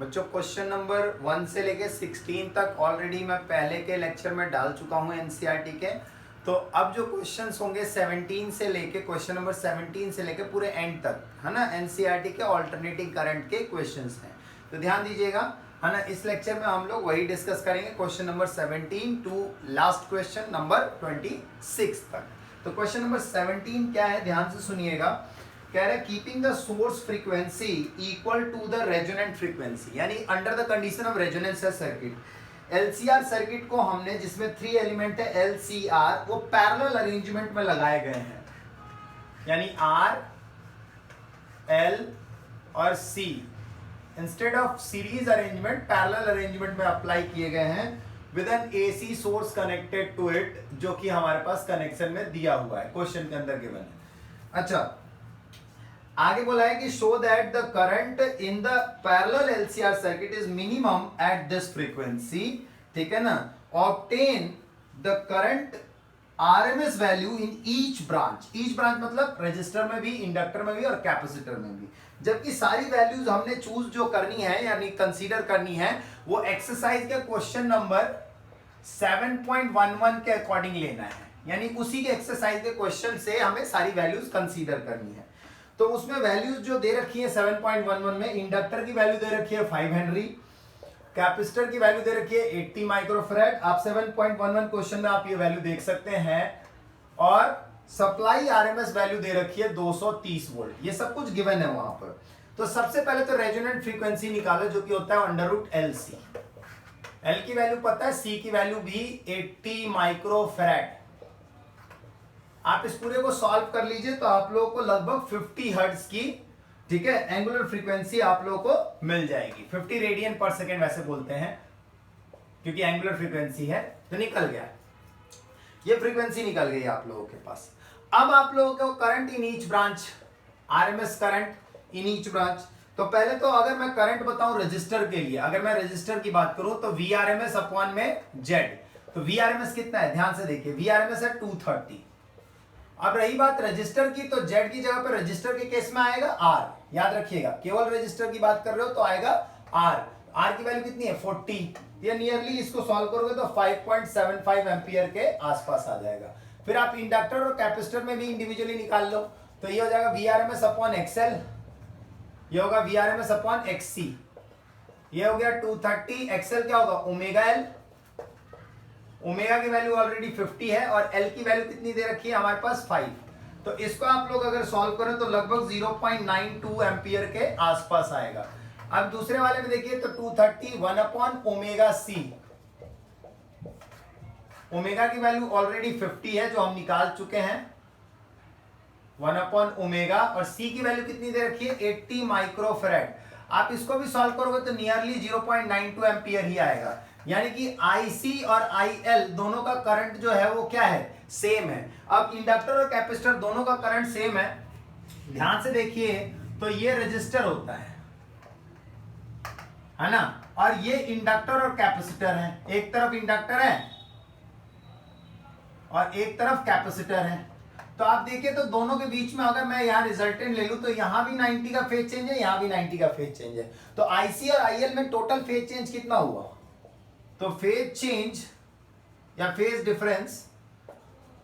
बच्चों question number 1 से लेके 16 तक ऑलरेडी मैं पहले के लेक्चर में डाल चुका हूँ एनसीईआरटी के। तो अब जो क्वेश्चंस होंगे 17 से लेके क्वेश्चन नंबर 17 से लेके पूरे एंड तक, है ना, एनसीईआरटी के ऑल्टरनेटिंग करंट के क्वेश्चंस हैं। तो ध्यान दीजिएगा, है ना। इस लेक्चर में हम लोग वही डिस्कस करेंगे, question number 17 to last question number 26 तक। तो क्वेश्चन नंबर 17 क्या है, ध्यान से सुनिएगा। कह रहे keeping the source frequency equal to the resonant frequency, यानी under the condition of resonance circuit. LCR circuit को हमने, जिसमें 3 एलिमेंट है एलसीआर, वो पैरेलल अरेंजमेंट में लगाए गए हैं, यानी आर, एल और C instead of series arrangement parallel arrangement में अप्लाई किए गए हैं with an AC source connected to it, जो कि हमारे पास कनेक्शन में दिया हुआ है, क्वेश्चन के अंदर गिवन है। अच्छा, आगे बोला है कि show that the current in the parallel LCR circuit is minimum at this frequency, ठीक है ना। Obtain the current RMS value in each branch. Each branch मतलब रजिस्टर में भी, इंडक्टर में भी और कैपेसिटर में भी। जबकि सारी वैल्यूज हमने चूज जो करनी है यानी कंसीडर करनी है, वो एक्सरसाइज के क्वेश्चन नंबर 7.11 के अकॉर्डिंग लेना है, यानी उसी के एक्सरसाइज के क्वेश्चन से हमें सारी वैल्यूज कंसीडर करनी है। तो उसमें वैल्यूज जो दे रखी है 7.11 में, इंडक्टर की वैल्यू दे रखी है 5 हेनरी, कैपेसिटर की वैल्यू दे रखी है 80 माइक्रोफैराड। आप 7.11 क्वेश्चन में आप ये वैल्यू देख सकते हैं, और सप्लाई आरएमएस वैल्यू दे रखी है 230 वोल्ट। ये सब कुछ गिवन है वहां पर। तो सबसे पहले तो रेजोनेंट फ्रीक्वेंसी निकालो, जो कि होता है under root L C. L की वैल्यू पता है, सी की वैल्यू भी 80 माइक्रोफैराड। आप इस पूरे को सॉल्व कर लीजिए तो आप लोगों को लगभग 50 हर्ट्ज की, ठीक है, एंगुलर फ्रीक्वेंसी आप लोगों को मिल जाएगी। 50 रेडियन पर सेकेंड वैसे बोलते हैं, क्योंकि एंगुलर फ्रीक्वेंसी है। तो निकल गया, ये फ्रीक्वेंसी निकल गई आप लोगों के पास। अब आप लोगों को current in each branch, RMS current in each branch. तो पहले तो अगर मैं करंट बताऊं रजिस्टर के लिए, अगर मैं रजिस्टर की बात करूं तो वी आरएमएस अपॉन में जेड। तो वी आरएमएस कितना है, ध्यान से देखिए, वी आरएमएस है 230। अब रही बात रजिस्टर की, तो जेड की जगह पर रजिस्टर के केस में आएगा आर। याद रखिएगा, केवल रजिस्टर की बात कर रहे हो तो आएगा आर। आर की वैल्यू कितनी है 40। ये नियरली इसको सॉल्व करोगे तो 5.75 एम्पियर के आसपास आ जाएगा। फिर आप इंडक्टर और कैपेसिटर में भी इंडिविजुअली निकाल लो, तो ये हो जाएगा V R M S upon XL, ये होगा V R M S upon XC. ये हो गया 230, एक्सएल क्या होगा ओमेगा एल। ओमेगा की वैल्यू ऑलरेडी 50 है, और एल की वैल्यू कितनी दे रखी है हमारे पास 5। तो इसको आप लोग अगर सॉल्व करें तो लगभग 0.92 एम्पियर के आसपास आएगा। अब दूसरे वाले में देखिए तो 230 1 अपॉन ओमेगा सी। ओमेगा की वैल्यू ऑलरेडी 50 है जो हम निकाल चुके हैं, 1 अपॉन ओमेगा, और सी की वैल्यू कितनी दे रखी है 80 माइक्रोफैराड। आप इसको भी सॉल्व करोगे तो नियरली 0.92 एम्पियर ही आएगा, यानी कि आईसी और आईएल दोनों का करंट जो है वो क्या है, सेम है। अब इंडक्टर और कैपेसिटर दोनों का करंट सेम है, ध्यान से देखिए, तो ये रजिस्टर होता है ना, और ये इंडक्टर और कैपेसिटर है। एक तरफ इंडक्टर है और एक तरफ कैपेसिटर है। तो आप देखिए तो दोनों के बीच में अगर मैं यहाँ रिजल्टेंट ले लूं तो यहाँ भी 90 का फेज चेंज है, यहाँ भी 90 का फेज चेंज है। तो आईसी और आईएल में टोटल फेज चेंज कितना हुआ, तो फेज चेंज या phase difference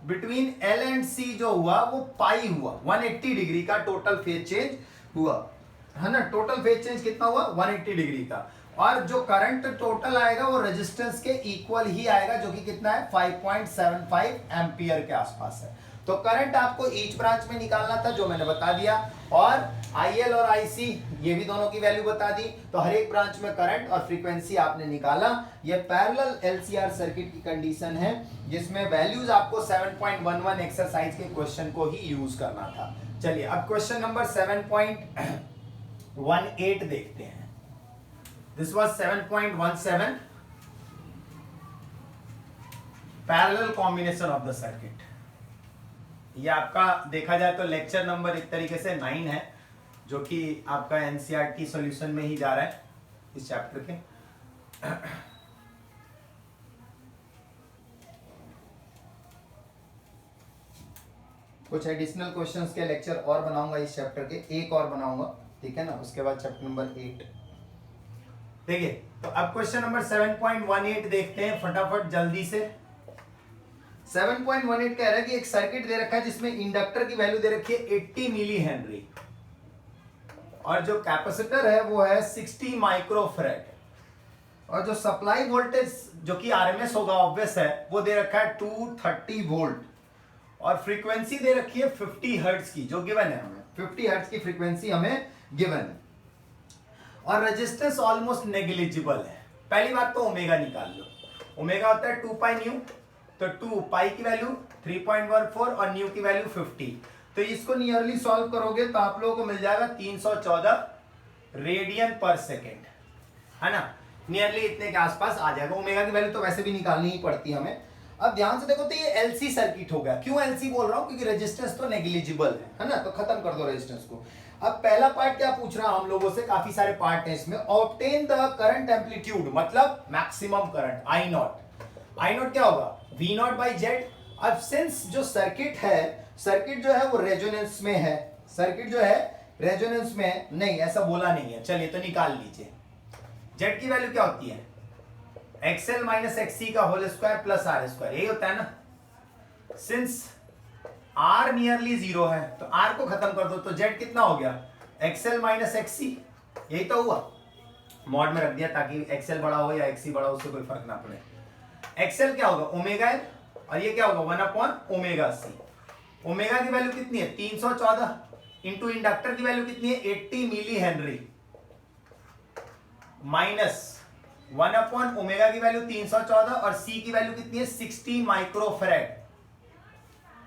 between L and C जो हुआ वो पाई हुआ, 180 डिग्री का टोटल फेज चेंज हुआ, है ना। टोटल फेज चेंज कितना हुआ 180 डिग्री का, और जो करंट टोटल आएगा वो रेजिस्टेंस के इक्वल ही आएगा, जो कि कितना है 5.75 एम्पियर के आसपास है। तो करंट आपको ईच ब्रांच में निकालना था, जो मैंने बता दिया, और आईएल और आईसी ये भी दोनों की वैल्यू बता दी। तो हर एक ब्रांच में करंट और फ्रीक्वेंसी आपने निकाला। ये पैरेलल एलसीआर सर्किट की कंडीशन है, जिसमें वैल्यूज आपको 7.11 एक्सरसाइज के क्वेश्चन को ही यूज करना था। चलिए अब क्वेश्चन नंबर 7.18 देखते हैं। This was 7.17 parallel combination of the circuit. ये आपका देखा जाए तो लेक्चर नंबर एक तरीके से 9 है, जो कि आपका एनसीईआरटी सॉल्यूशन में ही जा रहा है इस चैप्टर के। कुछ एडिशनल क्वेश्चंस के लेक्चर और बनाऊंगा इस चैप्टर के, एक और बनाऊंगा, ठीक है ना, उसके बाद चैप्टर नंबर 8। देखिए तो अब क्वेश्चन नंबर 7.18 देखते हैं फटाफट जल्दी से। 7.18 कह रहा है कि एक सर्किट दे रखा है जिसमें इंडक्टर की वैल्यू दे रखी है 80 मिली हेनरी और जो कैपेसिटर है वो है 60 माइक्रोफैराड और जो सप्लाई वोल्टेज जो कि आरएमएस होगा ऑब्वियस है वो दे रखा है 230 वोल्ट और फ्रीक्वेंसी दे रखी है 50 हर्ट्ज की जो गिवन है हमें 50 हर्ट्ज की फ्रीक्वेंसी हमें गिवन है और रेजिस्टेंस ऑलमोस्ट नेग्लिजिबल है। पहली बात तो ओमेगा निकाल लो। ओमेगा होता है 2 पाई न्यू तो 2 पाई की वैल्यू 3.14 और न्यू की वैल्यू 50 तो इसको नियरली सॉल्व करोगे तो आप लोगों को मिल जाएगा 314 रेडियन पर सेकेंड है ना, नियरली इतने के आसपास आ जाएगा। ओमेगा की वैल्यू तो वैसे भी निकालनी ही पड़ती है हमें। अब ध्यान से देखो तो ये एलसी सर्किट हो गया। क्यों एलसी बोल रहा हूं? क्योंकि रेजिस्टेंस तो नेग्लिजिबल है ना, तो खत्म कर दो रेजिस्टेंस को। अब पहला पार्ट क्या पूछ रहा हम लोगों से, काफी सारे पार्ट हैं इसमें। ऑब्टेन द करंट एम्पलीट्यूड मतलब मैक्सिमम करंट आई नॉट क्या होगा वी नॉट बाई जेड। अब सिंस जो सर्किट है, सर्किट जो है वो रेजोनेंस में है, सर्किट जो है रेजोनेंस में नहीं, ऐसा बोला नहीं है, चलिए तो निकाल लीजिए। जेड की वैल्यू क्या होती है एक्सएल माइनस एक्सी का whole square plus R square, यही होता है ना। सिंस आर नियरली 0 है तो आर को खत्म कर दो तो जेड कितना हो गया एक्सएल माइनस एक्सी, यही तो हुआ। मॉड में रख दिया ताकि एक्सएल बड़ा हो या एक्सी बड़ा हो उससे कोई फर्क ना पड़े। एक्सएल क्या होगा ओमेगा एल और ये क्या होगा 1/ओमेगा सी। ओमेगा की वैल्यू कितनी है 314 इंटू इंडक्टर की वैल्यू कितनी है 80 मिली हेनरी माइनस 1/ओमेगा की वैल्यू 314 और सी की वैल्यू कितनी है 60 माइक्रोफैराड।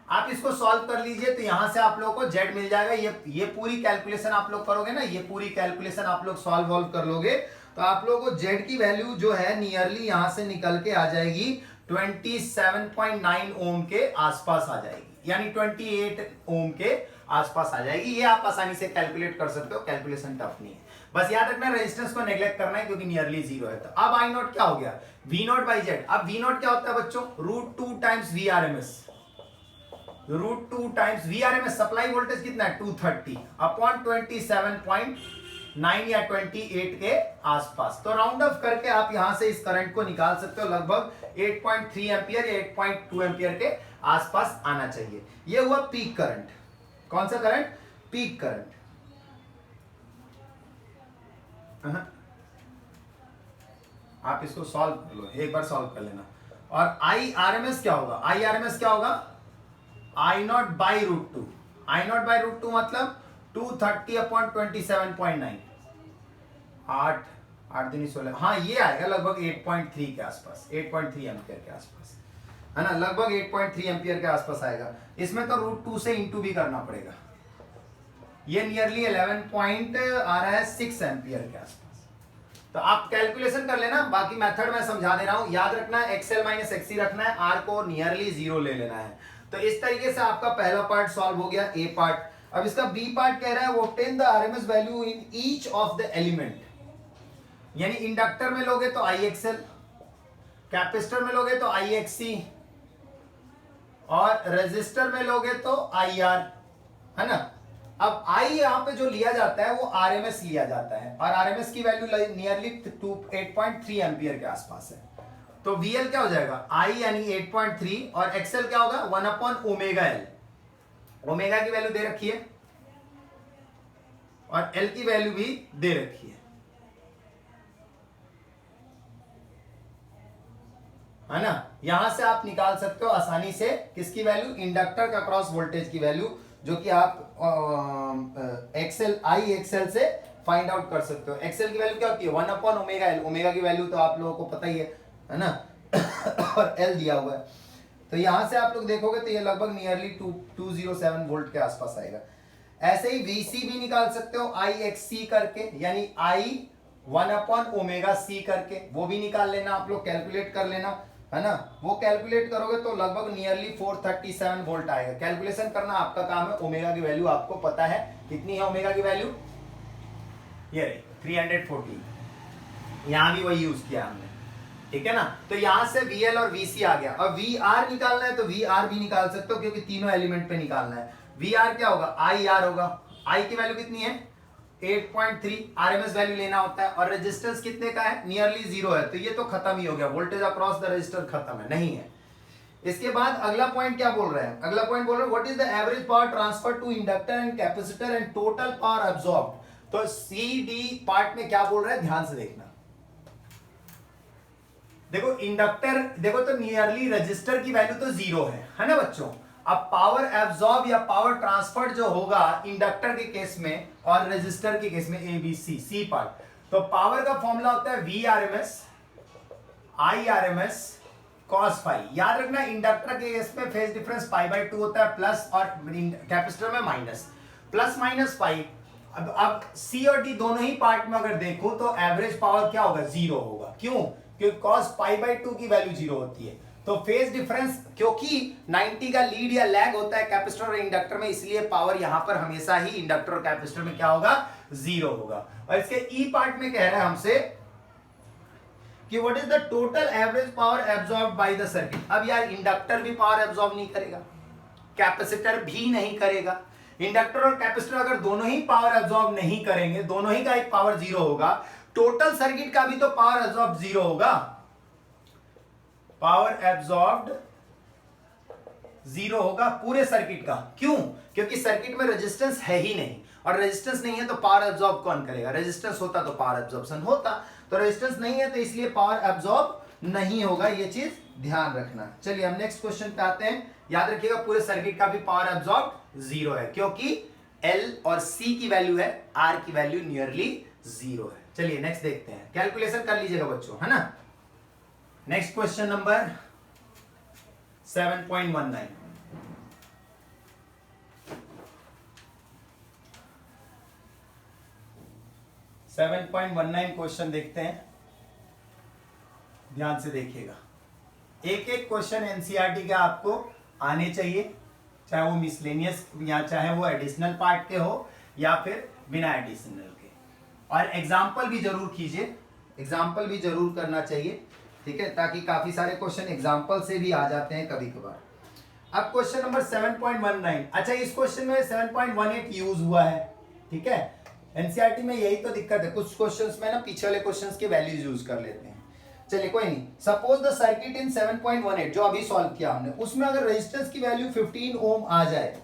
आप इसको सॉल्व कर लीजिए तो यहां से आप लोगों को जेड मिल जाएगा। ये पूरी कैलकुलेशन आप लोग करोगे ना, ये पूरी कैलकुलेशन आप लोग सॉल्व कर लोगे तो आप लोगों को जेड की वैल्यू जो है नियरली यहां से निकल के आ जाएगी 27.9 ओम के आसपास आ जाएगी, यानी 28 ओम के आसपास आ जाएगी। ये आप आसानी से कैलकुलेट कर सकते हो, कैलकुलेशन टफ नहीं है। बस याद रखना रेजिस्टेंस को नेग्लेक्ट करना है क्योंकि नियरली 0 है। तो अब आई नॉट क्या हो गया वी नॉट बाई जेड। अब वी नॉट क्या होता है बच्चों √2 times V R M S, √2 times V R M S. Supply voltage कितना है 230 अपॉन 27.9 या 28 के आसपास। तो राउंड ऑफ करके आप यहां से इस करंट को निकाल सकते हो, लगभग 8.3 एम्पियर या 8.2 एम्पियर के आसपास आना चाहिए। ये हुआ पीक करंट। कौन सा करंट पीक करंट। आप इसको सॉल्व कर लो, एक बार सॉल्व कर लेना। और आई आर एम एस क्या होगा, आई आर एम एस क्या होगा I naught by √2। I naught by √2 मतलब 230 अपॉन 27.9, 8 दिन 16, हाँ ये आएगा लगभग 8.3 के आसपास, 8.3 एम्पियर के आसपास है ना, लगभग 8.3 एम्पियर के आसपास आएगा। इसमें तो √2 से इंटू भी करना पड़ेगा। ये नियरली 11 पॉइंट आ रहा है 6 एम्पियर के आसपास। तो आप कैलकुलेशन कर लेना, बाकी मेथड मैं समझा दे रहा हूं। याद रखना है एक्सएल माइनस एक्सी रखना है, आर को नियरली 0 ले लेना है। तो इस तरीके से आपका पहला पार्ट सॉल्व हो गया ए पार्ट। अब इसका बी पार्ट कह रहा है obtain the RMS value in each of the element, यानी इंडक्टर में लोगे तो आई एक्सएल, कैपेसिटर में लोगे तो आई एक्सी और रेजिस्टर में लोगे तो आई आर, है ना। अब आई यहां पे जो लिया जाता है वो आरएमएस लिया जाता है और आरएमएस की वैल्यू नियरली 8.3 एम्पियर के आसपास है। तो VL क्या हो जाएगा I यानी 8.3 और XL क्या होगा 1/ओमेगा L। ओमेगा की वैल्यू दे रखी है और L की वैल्यू भी दे रखी है ना। यहां से आप निकाल सकते हो आसानी से किसकी वैल्यू, इंडक्टर का क्रॉस वोल्टेज की वैल्यू, जो कि आप XL से फाइंड आउट कर सकते हो। XL की वैल्यू क्या होती है 1/ओमेगा L। ओमेगा की वैल्यू तो आप लोगों को पता ही है ना और L दिया हुआ है। तो यहां से आप लोग देखोगे तो ये लगभग नियरली 207 वोल्ट के आसपास आएगा। ऐसे ही VC भी निकाल सकते हो IXC करके, यानी I 1/ओमेगा C करके, वो भी निकाल लेना आप लोग, कैलकुलेट कर लेना, है ना। वो कैलकुलेट करोगे तो लगभग नियरली 437 वोल्ट आएगा। कैलकुलेशन करना आपका काम है। ओमेगा की वैल्यू आपको पता है कितनी है ओमेगा की वैल्यू, ये रही 340, यहां भी वही यूज किया हमने, ठीक है ना। तो यहां से VL और VC आ गया। और VR निकालना है तो VR भी निकाल सकते हो क्योंकि तीनों एलिमेंट पे निकालना है। VR क्या होगा IR होगा। I की वैल्यू कितनी है 8.3 आरएमएस वैल्यू लेना होता है, और रेजिस्टेंस कितने का है, नियरली 0 है, तो ये तो खत्म ही हो गया, वोल्टेज अक्रॉस द रेजिस्टर खत्म है, नहीं है। इसके बाद अगला पॉइंट क्या बोल रहे हैं, अगला पॉइंट बोल रहे हैं what is the average power transfer to inductor and capacitor and total power absorbed. तो सी डी पार्ट में क्या बोल रहे हैं, ध्यान से देखना। देखो इंडक्टर, देखो तो नियरली रजिस्टर की वैल्यू तो 0 है ना बच्चों। अब पावर एब्सॉर्ब या पावर ट्रांसफर जो होगा इंडक्टर के केस में और रेजिस्टर के केस में, A B C, C part, तो पावर का फॉर्मूला होता है V R M S I R M S cos phi. याद रखना इंडक्टर के केस में फेज डिफरेंस π/2 होता है प्लस, और कैपेसिटर में माइनस, प्लस माइनस पाई। अब सी और डी दोनों ही पार्ट में अगर देखो तो एवरेज पावर क्या होगा, 0 होगा। क्यों, क्योंकि कॉस π/2 की वैल्यू 0 होती है। तो फेज डिफरेंस, क्योंकि 90 का लीड या लैग होता है कैपेसिटर और इंडक्टर में, इसलिए पावर यहां पर हमेशा ही इंडक्टर और कैपेसिटर में क्या होगा, 0 होगा। और इसके ई पार्ट में कह रहा है हमसे कि what is the total average power absorbed by the circuit. अब यार इंडक्टर भी पावर एब्सॉर्ब नहीं करेगा, कैपेसिटर भी नहीं करेगा। इंडक्टर और कैपेसिटर अगर दोनों ही पावर एब्सॉर्ब नहीं करेंगे, दोनों ही का एक पावर 0 होगा, टोटल सर्किट का भी तो पावर एब्सॉर्ब 0 होगा। पावर एब्सॉर्ब्ड 0 होगा पूरे सर्किट का। क्यों, क्योंकि सर्किट में रेजिस्टेंस है ही नहीं, और रेजिस्टेंस नहीं है तो पावर एब्सॉर्ब कौन करेगा, रेजिस्टेंस होता तो पावर एब्सॉर्प्शन होता, तो रेजिस्टेंस नहीं है तो इसलिए पावर एब्सॉर्ब नहीं होगा, ये चीज ध्यान रखना। चलिए हम नेक्स्ट क्वेश्चन पे आते हैं। याद रखिएगा पूरे सर्किट का भी पावर एब्सॉर्ब 0 है, क्योंकि L और C की वैल्यू है, R की वैल्यू नियरली 0 है। चलिए नेक्स्ट देखते हैं, कैलकुलेशन कर लीजिएगा बच्चों, है ना। Next question number 7.19। क्वेश्चन देखते हैं, ध्यान से देखिएगा। एक एक क्वेश्चन एनसीईआरटी का आपको आने चाहिए, चाहे वो मिसलेनियस या चाहे वो एडिशनल पार्ट के हो या फिर बिना एडिशनल के। और एग्जाम्पल भी जरूर कीजिए, एग्जाम्पल भी जरूर करना चाहिए, ठीक है, ताकि काफी सारे क्वेश्चन एग्जाम्पल से भी आ जाते हैं कभी कभार। अब क्वेश्चन नंबर 7.19। अच्छा, इस क्वेश्चन में 7.18 यूज हुआ है, ठीक है। एनसीईआरटी में यही तो दिक्कत है, कुछ क्वेश्चंस में ना पीछे वाले क्वेश्चंस के वैल्यूज यूज कर लेते हैं। चलिए कोई नहीं। सपोज द सर्किट इन 7.18 जो अभी सॉल्व किया हमने, उसमें अगर रेजिस्टेंस की वैल्यू 15 ओम आ जाए,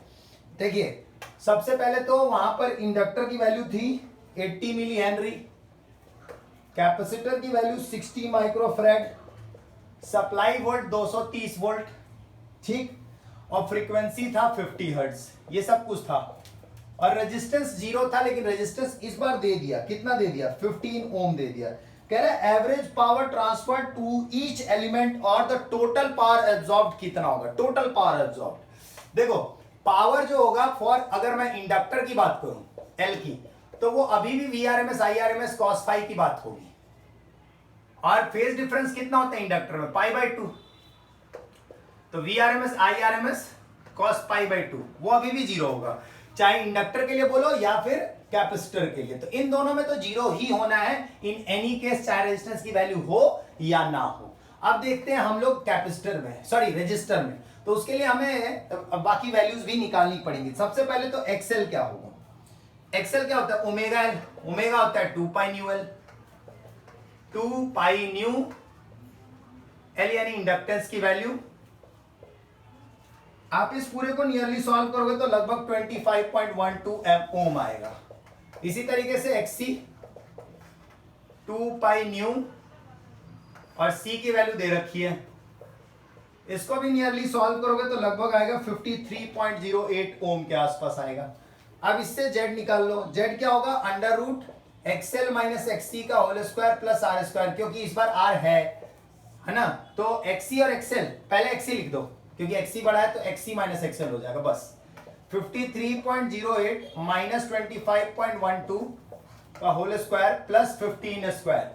देखिए सबसे पहले तो वहां पर इंडक्टर की वैल्यू थी 80 मिली हेनरी, कैपेसिटर की value 60 microfarad, supply volt 230 volt, ठीक, और फ्रीक्वेंसी था 50 हर्ट्ज, ये सब कुछ था। और रेजिस्टेंस 0 था, लेकिन रेजिस्टेंस इस बार दे दिया, कितना दे दिया, 15 ओम दे दिया। कह रहा है average power transfer to each element और द टोटल पावर एब्सॉर्ब्ड कितना होगा, टोटल पावर एब्सॉर्ब्ड। देखो पावर जो होगा फॉर, अगर मैं इंडक्टर की बात करूं एल की, तो वो अभी भी वीआरएमएस आईआरएमएस कॉस फाई की बात होगी। और फेज डिफरेंस कितना होता है इंडक्टर में, π/2, तो वीआरएमएस आईआरएमएस कॉस π/2 वो अभी भी 0 होगा, चाहे इंडक्टर के लिए बोलो या फिर कैपेसिटर के लिए। तो इन दोनों में तो 0 ही होना है इन एनी केस, चाहे रेजिस्टेंस की वैल्यू हो या ना हो। अब देखते हैं हम लोग कैपेसिटर में, सॉरी रेजिस्टर में, तो उसके लिए हमें बाकी वैल्यूज भी निकालनी पड़ेंगी। सबसे पहले तो एक्सएल क्या होगा, एक्सएल क्या होता है, ओमेगा एल, ओमेगा होता है 2 pi nu L, 2 pi nu L यानी इंडक्टेंस की वैल्यू। आप इस पूरे को नियरली सॉल्व करोगे तो लगभग 25.12 ओम आएगा। इसी तरीके से एक्सी 2 पाई न्यू, और सी की वैल्यू दे रखी है, इसको भी नियरली सॉल्व करोगे तो लगभग आएगा 53.08 ओम के आसपास आएगा। अब इससे जेड निकाल लो, जेड क्या होगा, under root XL minus XC का whole square plus R square, क्योंकि इस बार आर है ना, तो एक्सी और एक्सएल, पहले एक्सी लिख दो क्योंकि एक्सी बड़ा है, तो एक्सी माइनस एक्सएल हो जाएगा बस। 53.08 माइनस 25.12 का होल स्क्वायर प्लस 15 स्क्वायर,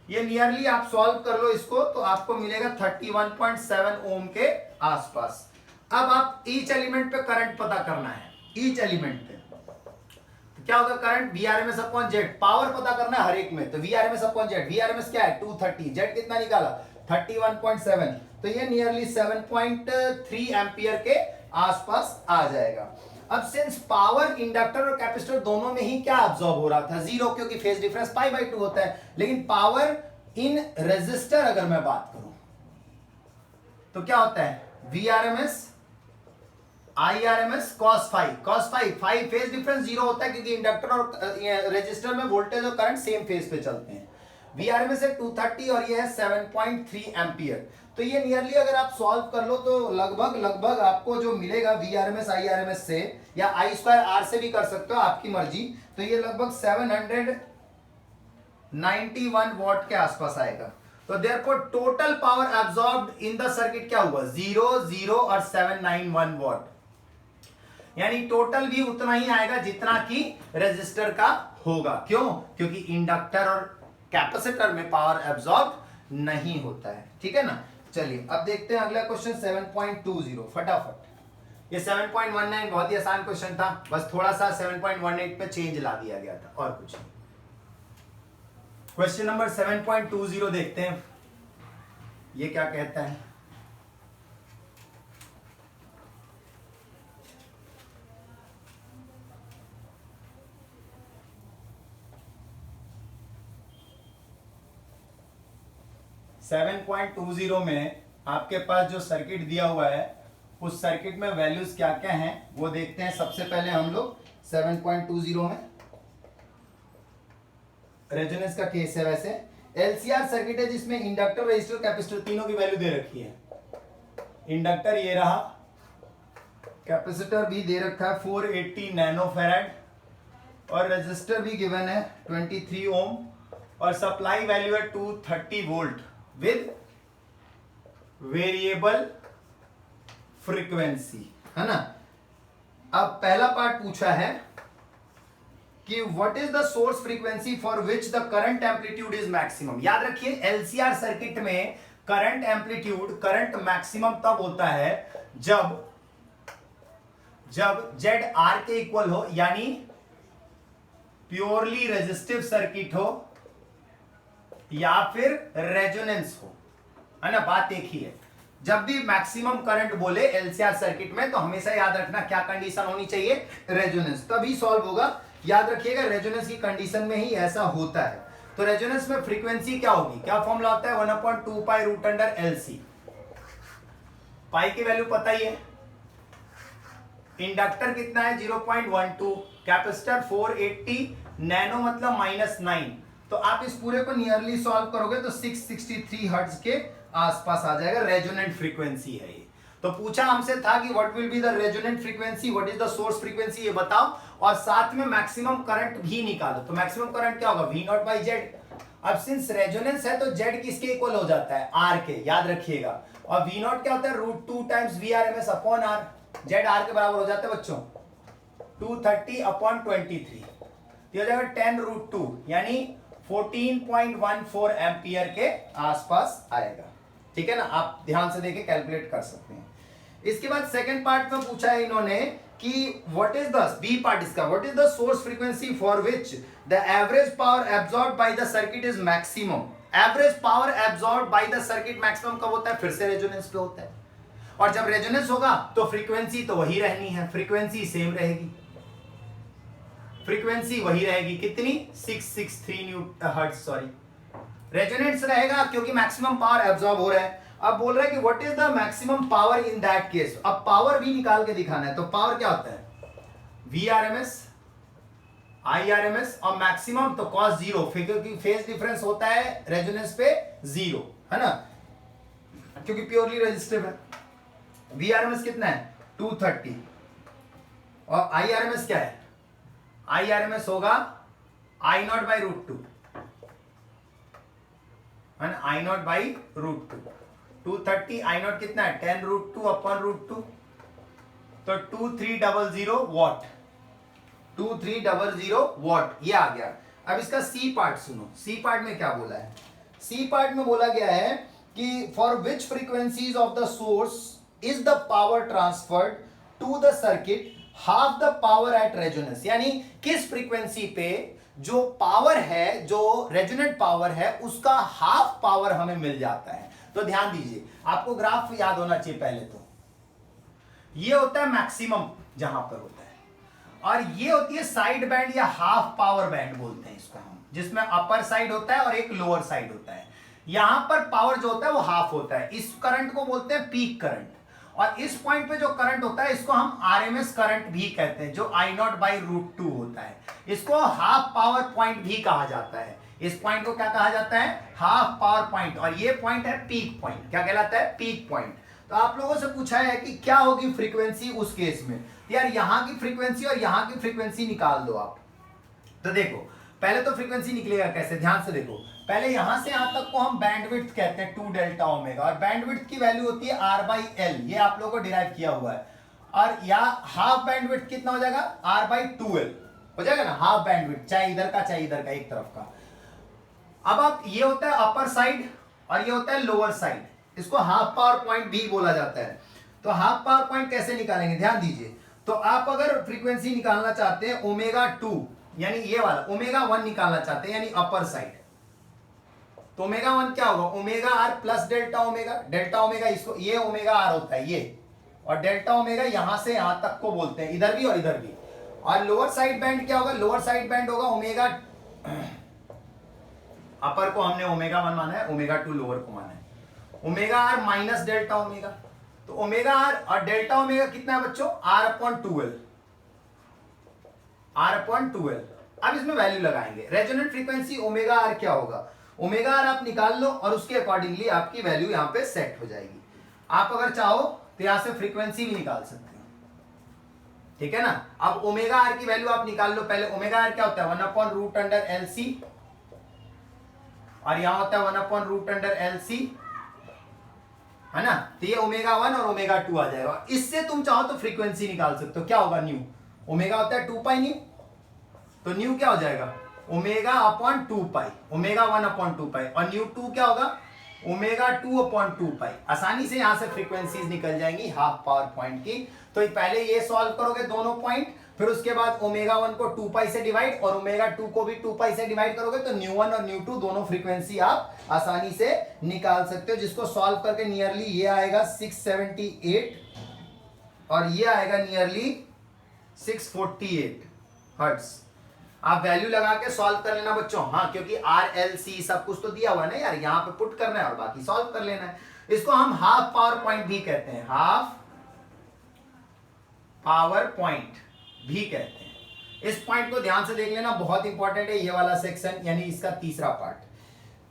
ये नियरली आप सॉल्व कर लो इसको तो आपको मिलेगा 31.7 ओम के आसपास। अब आप ईच एलिमेंट पे करंट पता करना है, ईच एलिमेंट पे तो क्या होगा, current VRMS upon Z, power पता करना है हर एक में, तो वीआरएमएस अपॉन जेड, वीआरएमएस क्या है 230, जेड कितना निकाला 31.7, तो ये नियरली 7.3 एम्पियर के आसपास आ जाएगा। अब सिंस पावर इंडक्टर और कैपेसिटर दोनों में ही क्या अब्सॉर्ब हो रहा था, जीरो, क्योंकि फेज डिफरेंस पाई बाई 2 होता है। लेकिन पावर इन रेजिस्टर अगर मैं बात करूं तो क्या होता है, VRMS IRMS cos five phase difference zero होता है क्योंकि इंडक्टर और रेजिस्टर में वोल्टेज और करंट सेम फेज पे चलते हैं। VRMS है 230 और ये है 7.3 एम्पियर। तो ये नियरली अगर आप सॉल्व कर लो तो लगभग आपको जो मिलेगा VRMS IRMS से या I2R से भी कर सकते हो, आपकी मर्जी। तो ये लगभग 791 वॉट के आसपास आएगा। तो therefore total power absorbed in the circuit क्या हुआ, 0 और 791 वॉट, यानी टोटल भी उतना ही आएगा जितना कि रेजिस्टर का होगा। क्यों, क्योंकि इंडक्टर और कैपेसिटर में पावर एब्सॉर्ब नहीं होता है। ठीक है ना। चलिए अब देखते हैं अगला क्वेश्चन 7.20 फटाफट। ये 7.19 बहुत ही आसान क्वेश्चन था, बस थोड़ा सा 7.18 पे चेंज ला दिया गया था और कुछ नहीं। क्वेश्चन नंबर 7.20 देखते हैं ये क्या कहता है। सेवन पॉइंट 20 में आपके पास जो सर्किट दिया हुआ है उस सर्किट में वैल्यूज क्या क्या हैं वो देखते हैं। सबसे पहले हम लोग 7.20 में रेजोनेंस का केस है। वैसे LCR सर्किट है जिसमें इंडक्टर, रेजिस्टर, कैपेसिटर तीनों की वैल्यू दे रखी है। इंडक्टर ये रहा, कैपेसिटर भी दे रखा है 480 नैनो फैराड और रेजिस्टर भी गिवन है 23 ओम और सप्लाई वैल्यू है 230 वोल्ट विद वेरिएबल फ्रीक्वेंसी, है ना। अब पहला पार्ट पूछा है कि what is the source frequency for which the current amplitude is maximum. याद रखिए LCR सर्किट में करंट एम्पलीट्यूड, करंट मैक्सिमम तब होता है जब ZR के इक्वल हो, यानी प्योरली रेजिस्टिव सर्किट हो या फिर रेजोनेंस हो, है ना। बात एक ही है। जब भी मैक्सिमम करंट बोले LCR सर्किट में तो हमेशा याद रखना क्या कंडीशन होनी चाहिए, रेजोनेंस, तभी सॉल्व होगा। याद रखिएगा रेजोनेंस की कंडीशन में ही ऐसा होता है। तो रेजोनेंस में फ्रीक्वेंसी क्या होगी, क्या फॉर्मूला होता है, 1/2 पाई रूट अंडर LC। पाई की वैल्यू पता ही है। इंडक्टर कितना है 0.12, कैपेसिटर 480 नैनो मतलब -9। तो आप इस पूरे को नियरली सॉल्व करोगे तो 663 हर्ट्ज के आसपास आ जाएगा। रेजोनेंट फ्रीक्वेंसी है ये। तो पूछा हमसे था कि what will be the resonant frequency, what is the source frequency, ये बताओ और साथ में मैक्सिमम करंट भी निकालो। तो मैक्सिमम करंट क्या होगा, V0/Z। अब सिंस रेजोनेंस है तो Z किसके इक्वल हो जाता है, R के, याद रखिएगा। और V0 क्या होता है, √2 times VRMS upon R। Z R के बराबर हो जाता है बच्चों 230/23। तो हो जाएगा 10√2 यानी 14.14 एम्पियर के आसपास आएगा। ठीक है ना। आप ध्यान से देखें, कैलकुलेट कर सकते हैं। इसके बाद सेकंड पार्ट में पूछा है इन्होंने कि what is the B part इसका, what is the source frequency for which the average power absorbed by the circuit is maximum. Average power absorbed by the circuit maximum कब होता है, फिर से रेजोनेंस पे होता है। और जब रेजोनेंस होगा तो फ्रीक्वेंसी तो वही रहनी है, फ्रीक्वेंसी सेम रहेगी, फ्रीक्वेंसी वही रहेगी कितनी, 663 हर्ट्ज, सॉरी। रेजोनेंस रहेगा क्योंकि मैक्सिमम पावर एब्सॉर्ब हो रहा है। अब बोल रहा है कि what is the maximum power in that case. अब पावर भी निकाल के दिखाना है। तो पावर क्या होता है, VRMS IRMS और मैक्सिमम तो cos 0, क्योंकि फेज डिफरेंस होता है रेजोनेंस पे 0, है ना, क्योंकि प्योरली रेजिस्टिव है। VRMS कितना है 230 और IRMS क्या है, IRMS होगा I0/√2, I0/√2। 230 I0 कितना है 10√2/√2, तो 2300 वॉट, 2300 वॉट ये आ गया। अब इसका सी पार्ट सुनो। सी पार्ट में क्या बोला है, सी पार्ट में बोला गया है कि for which frequencies of the source is the power transferred to the circuit half the power at resonance. यानी किस फ्रीक्वेंसी पे जो पावर है, जो रेजोनेंट पावर है, उसका हाफ पावर हमें मिल जाता है। तो ध्यान दीजिए, आपको ग्राफ याद होना चाहिए पहले। तो ये होता है मैक्सिमम, जहां पर होता है और ये होती है साइड बैंड या हाफ पावर बैंड बोलते हैं इसको हम, जिसमें अपर साइड होता है और एक लोअर साइड होता है। यहां पर पावर जो होता है वो हाफ होता है। इस करंट को बोलते हैं पीक करंट, और इस पॉइंट पे जो करंट होता है इसको हम आरएमएस करंट भी कहते हैं, जो I0/√2 होता है। इसको हाफ पावर पॉइंट भी कहा जाता है। इस पॉइंट को क्या कहा जाता है? Half power point. और ये पॉइंट है पीक पॉइंट। क्या कहलाता है? Peak point. तो आप लोगों से पूछा है कि क्या होगी फ्रीक्वेंसी उस केस में। यार यहां की फ्रीक्वेंसी और यहां की फ्रीक्वेंसी निकाल दो आप। तो देखो पहले तो फ्रीक्वेंसी निकलेगा कैसे, ध्यान से देखो। पहले यहां से यहां तक को हम बैंडविड्थ कहते हैं 2 डेल्टा ओमेगा, और बैंडविड्थ की वैल्यू होती है R/L, ये आप लोगों को डिराइव किया हुआ है। और या हाफ बैंडविड्थ कितना हो जाएगा? R/2L हो जाएगा ना, हाफ बैंडविड्थ, चाहे इधर का चाहे इधर का, एक तरफ का। अब आप, ये होता है अपर साइड और ये होता है लोअर साइड, इसको हाफ पावर पॉइंट भी बोला जाता है। तो हाफ पावर पॉइंट कैसे निकालेंगे, ध्यान दीजिए। तो आप अगर फ्रीक्वेंसी निकालना चाहते हैं ω2 यानी ये वाला, ω1 निकालना चाहते हैं यानी अपर साइड, तो ω1 क्या होगा? ω plus delta omega. Delta omega इसको, ये ω होता है ये, और डेल्टा ओमेगा यहां से यहां तक को बोलते हैं, इधर भी और इधर भी। और लोअर साइड बैंड क्या होगा? लोअर साइड बैंड होगा ओमेगा, अपर को हमने ω1 माना है, ω2 लोअर को माना है, ω माइनस डेल्टा ओमेगा। तो ω और डेल्टा ओमेगा कितना है बच्चों? R/2L। R/2L। अब इसमें वैल्यू लगाएंगे। रेजोनेंट फ्रीक्वेंसी ω क्या होगा? ω आप निकाल लो और उसके अकॉर्डिंगली आपकी वैल्यू यहां पे सेट हो जाएगी। आप अगर चाहो तो यहां से फ्रीक्वेंसी भी निकाल सकते हो, ठीक है ना। अब ω की वैल्यू आप निकाल लो। पहले ω क्या होता है? 1/√LC, और यहां होता है 1/√LC, है ना। तो ये ω1 और ω2 आ जाएगा। इससे तुम चाहो तो फ्रीक्वेंसी निकाल सकते हो। क्या होगा? न्यू। ω होता है 2π न्यू, तो न्यू क्या हो जाएगा? ω/2π, ω1/2π, और न्यू 2 क्या होगा? ω2/2π। आसानी से यहां से फ्रीक्वेंसीज निकल जाएंगी हाफ पावर पॉइंट की। तो पहले ये सॉल्व करोगे दोनों पॉइंट, फिर उसके बाद ω1 को 2π से डिवाइड और ω2 को भी 2π से डिवाइड करोगे, तो न्यू1 और न्यू2 दोनों फ्रीक्वेंसी आप आसानी से निकाल सकते हो, जिसको सॉल्व करके नियरली ये आएगा 678 और ये आएगा नियरली 648 हर्ट्ज। आप वैल्यू लगा के सॉल्व कर लेना बच्चों। हाँ, क्योंकि RLC सब कुछ तो दिया हुआ है ना यार, यहां पे पुट करना है और बाकी सॉल्व कर लेना है। इसको हम हाफ पावर पॉइंट भी कहते हैं, हाफ पावर पॉइंट भी कहते हैं। इस पॉइंट को ध्यान से देख लेना, बहुत इंपॉर्टेंट है ये वाला सेक्शन, यानी इसका तीसरा पार्ट।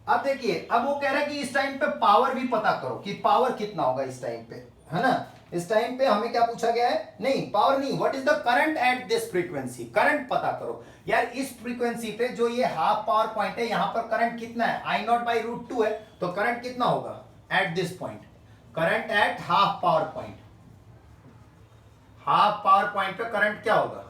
अब देखिए, अब वो कह रहा है कि इस टाइम पे पावर भी पता करो कि पावर कितना होगा इस टाइम पे, है ना। इस टाइम पे हमें क्या पूछा गया है? नहीं, पावर नहीं, what is the current at this frequency, current पता करो। यार इस फ्रीक्वेंसी पे जो ये हाफ पावर पॉइंट है, यहां पर करंट कितना है? I0/√2 है, तो करंट कितना होगा at this point? Current at half power point, half power point पे करंट क्या होगा?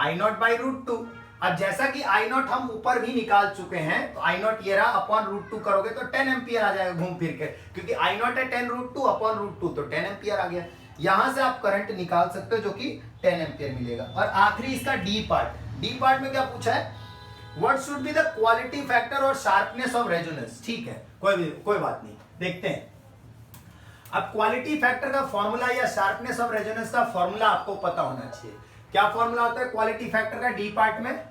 I0/√2। अब जैसा कि I0 हम ऊपर भी निकाल चुके हैं, तो I0 ये रहा, अपॉन √2 करोगे तो 10 एम्पियर आ जाएगा घूम फिर के, क्योंकि I0 है 10√2 अपॉन √2, तो 10 एम्पियर आ गया। यहां से आप करंट निकाल सकते हो जो कि 10 एम्पियर मिलेगा। और आखिरी इसका डी पार्ट में क्या पूछा है? What should be the quality factor और शार्पनेस ऑफ रेजोनेंस। ठीक है, कोई बात नहीं, देखते हैं। अब क्वालिटी फैक्टर का फॉर्मूला या शार्पनेस ऑफ रेजोनेंस का फॉर्मूला आपको पता होना चाहिए। क्या फॉर्मूला होता है क्वालिटी फैक्टर का डी पार्ट में?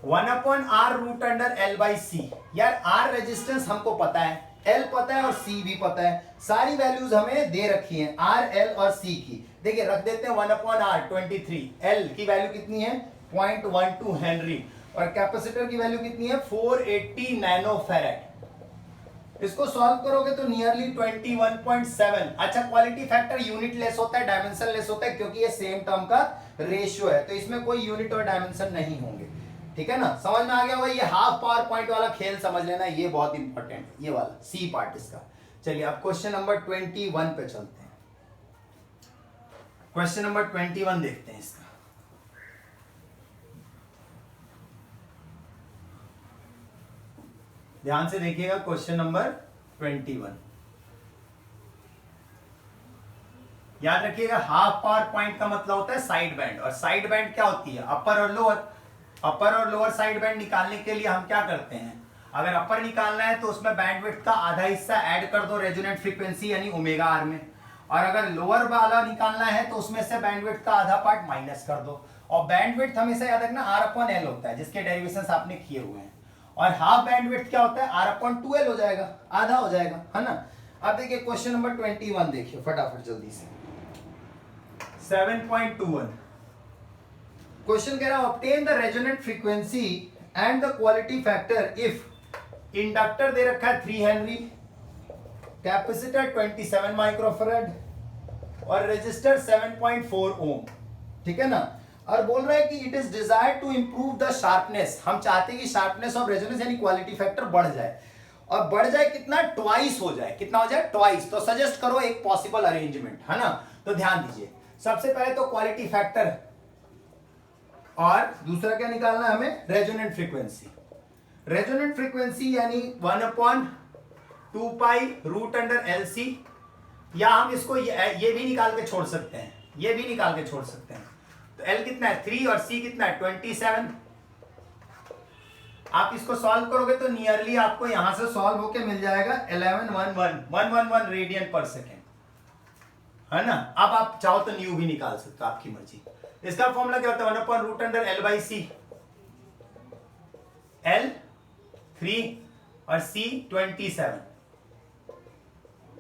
1/R√L/C। यार R रेजिस्टेंस हमको पता है, L पता है और C भी पता है। सारी वैल्यूज हमें दे रखी हैं R, L और C की। देखिए रख देते हैं 1/R 23, L की वैल्यू कितनी है? 0.12 हेनरी, और कैपेसिटर की वैल्यू कितनी है? 480 नैनोफैरेड। इसको सॉल्व करोगे तो नियरली 21.7। अच्छा, क्वालिटी फैक्टर यूनिट लेस होता है, डायमेंशन लेस होता है, क्योंकि ये सेम टर्म का रेशियो है, तो इसमें कोई यूनिट और डायमेंशन नहीं होंगे। ठीक है ना, समझ में आ गया होगा। ये हाफ पावर पॉइंट वाला खेल समझ लेना, ये बहुत इंपॉर्टेंट है, ये वाला सी पार्ट इसका। चलिए अब क्वेश्चन नंबर 21 पे चलते हैं। क्वेश्चन नंबर 21 देखते हैं इसका। ध्यान से देखिएगा क्वेश्चन नंबर 21। याद रखिएगा, हाफ पावर पॉइंट का मतलब होता है साइड बैंड, और साइड बैंड क्या होती है? अपर और लोअर। अपर और लोअर साइड बैंड निकालने के लिए हम क्या करते हैं? अगर अपर निकालना है तो उसमें बैंडविड्थ का आधा हिस्सा ऐड कर दो रेजोनेंट फ्रीक्वेंसी यानी ω/R में, और अगर लोअर वाला निकालना है तो उसमें से बैंडविड्थ का आधा पार्ट माइनस कर दो। और बैंडविड्थ हमेशा याद रखना R/L होता है, जिसके डेरिवेशंस आपने किए हुए हैं। और हाफ बैंडविड्थ क्या होता है, R/2L हो जाएगा, आधा हो जाएगा, है ना। अब देखिए क्वेश्चन नंबर 21 देखिए फटाफट जल्दी से। 7.21 क्वेश्चन कह रहा है obtain the resonant frequency and the quality factor if inductor दे रखा है 3 हेनरी, कैपेसिटर 27 माइक्रोफैराड और रेजिस्टर 7.4 ओम, ठीक है ना। और बोल रहा है कि it is desired to improve the sharpness, हम चाहते हैं कि शार्पनेस ऑफ रेजोनेंस यानी क्वालिटी फैक्टर बढ़ जाए, और बढ़ जाए कितना, ट्वाइस हो जाए, कितना हो जाए, ट्वाइस। तो सजेस्ट करो एक पॉसिबल अरेंजमेंट, है ना। तो ध्यान दीजिए, सबसे पहले तो क्वालिटी फैक्टर और दूसरा क्या निकालना है हमें, रेजोनेंट फ्रीक्वेंसी। रेजोनेंट फ्रीक्वेंसी यानी 1/2 पाई रूट अंडर LC, या हम इसको ये भी निकाल के छोड़ सकते हैं, ये भी निकाल के छोड़ सकते हैं। तो L कितना है 3 और C कितना है 27। आप इसको सॉल्व करोगे तो नियरली आपको यहां से सॉल्व होके मिल जाएगा 1111 रेडियन पर सेकेंड, है ना। अब आप चाहो तो न्यू भी निकाल सकते हो, आपकी मर्जी। इसका फॉर्मूला क्या होता है, 1/√L/C, L 3 और C 27।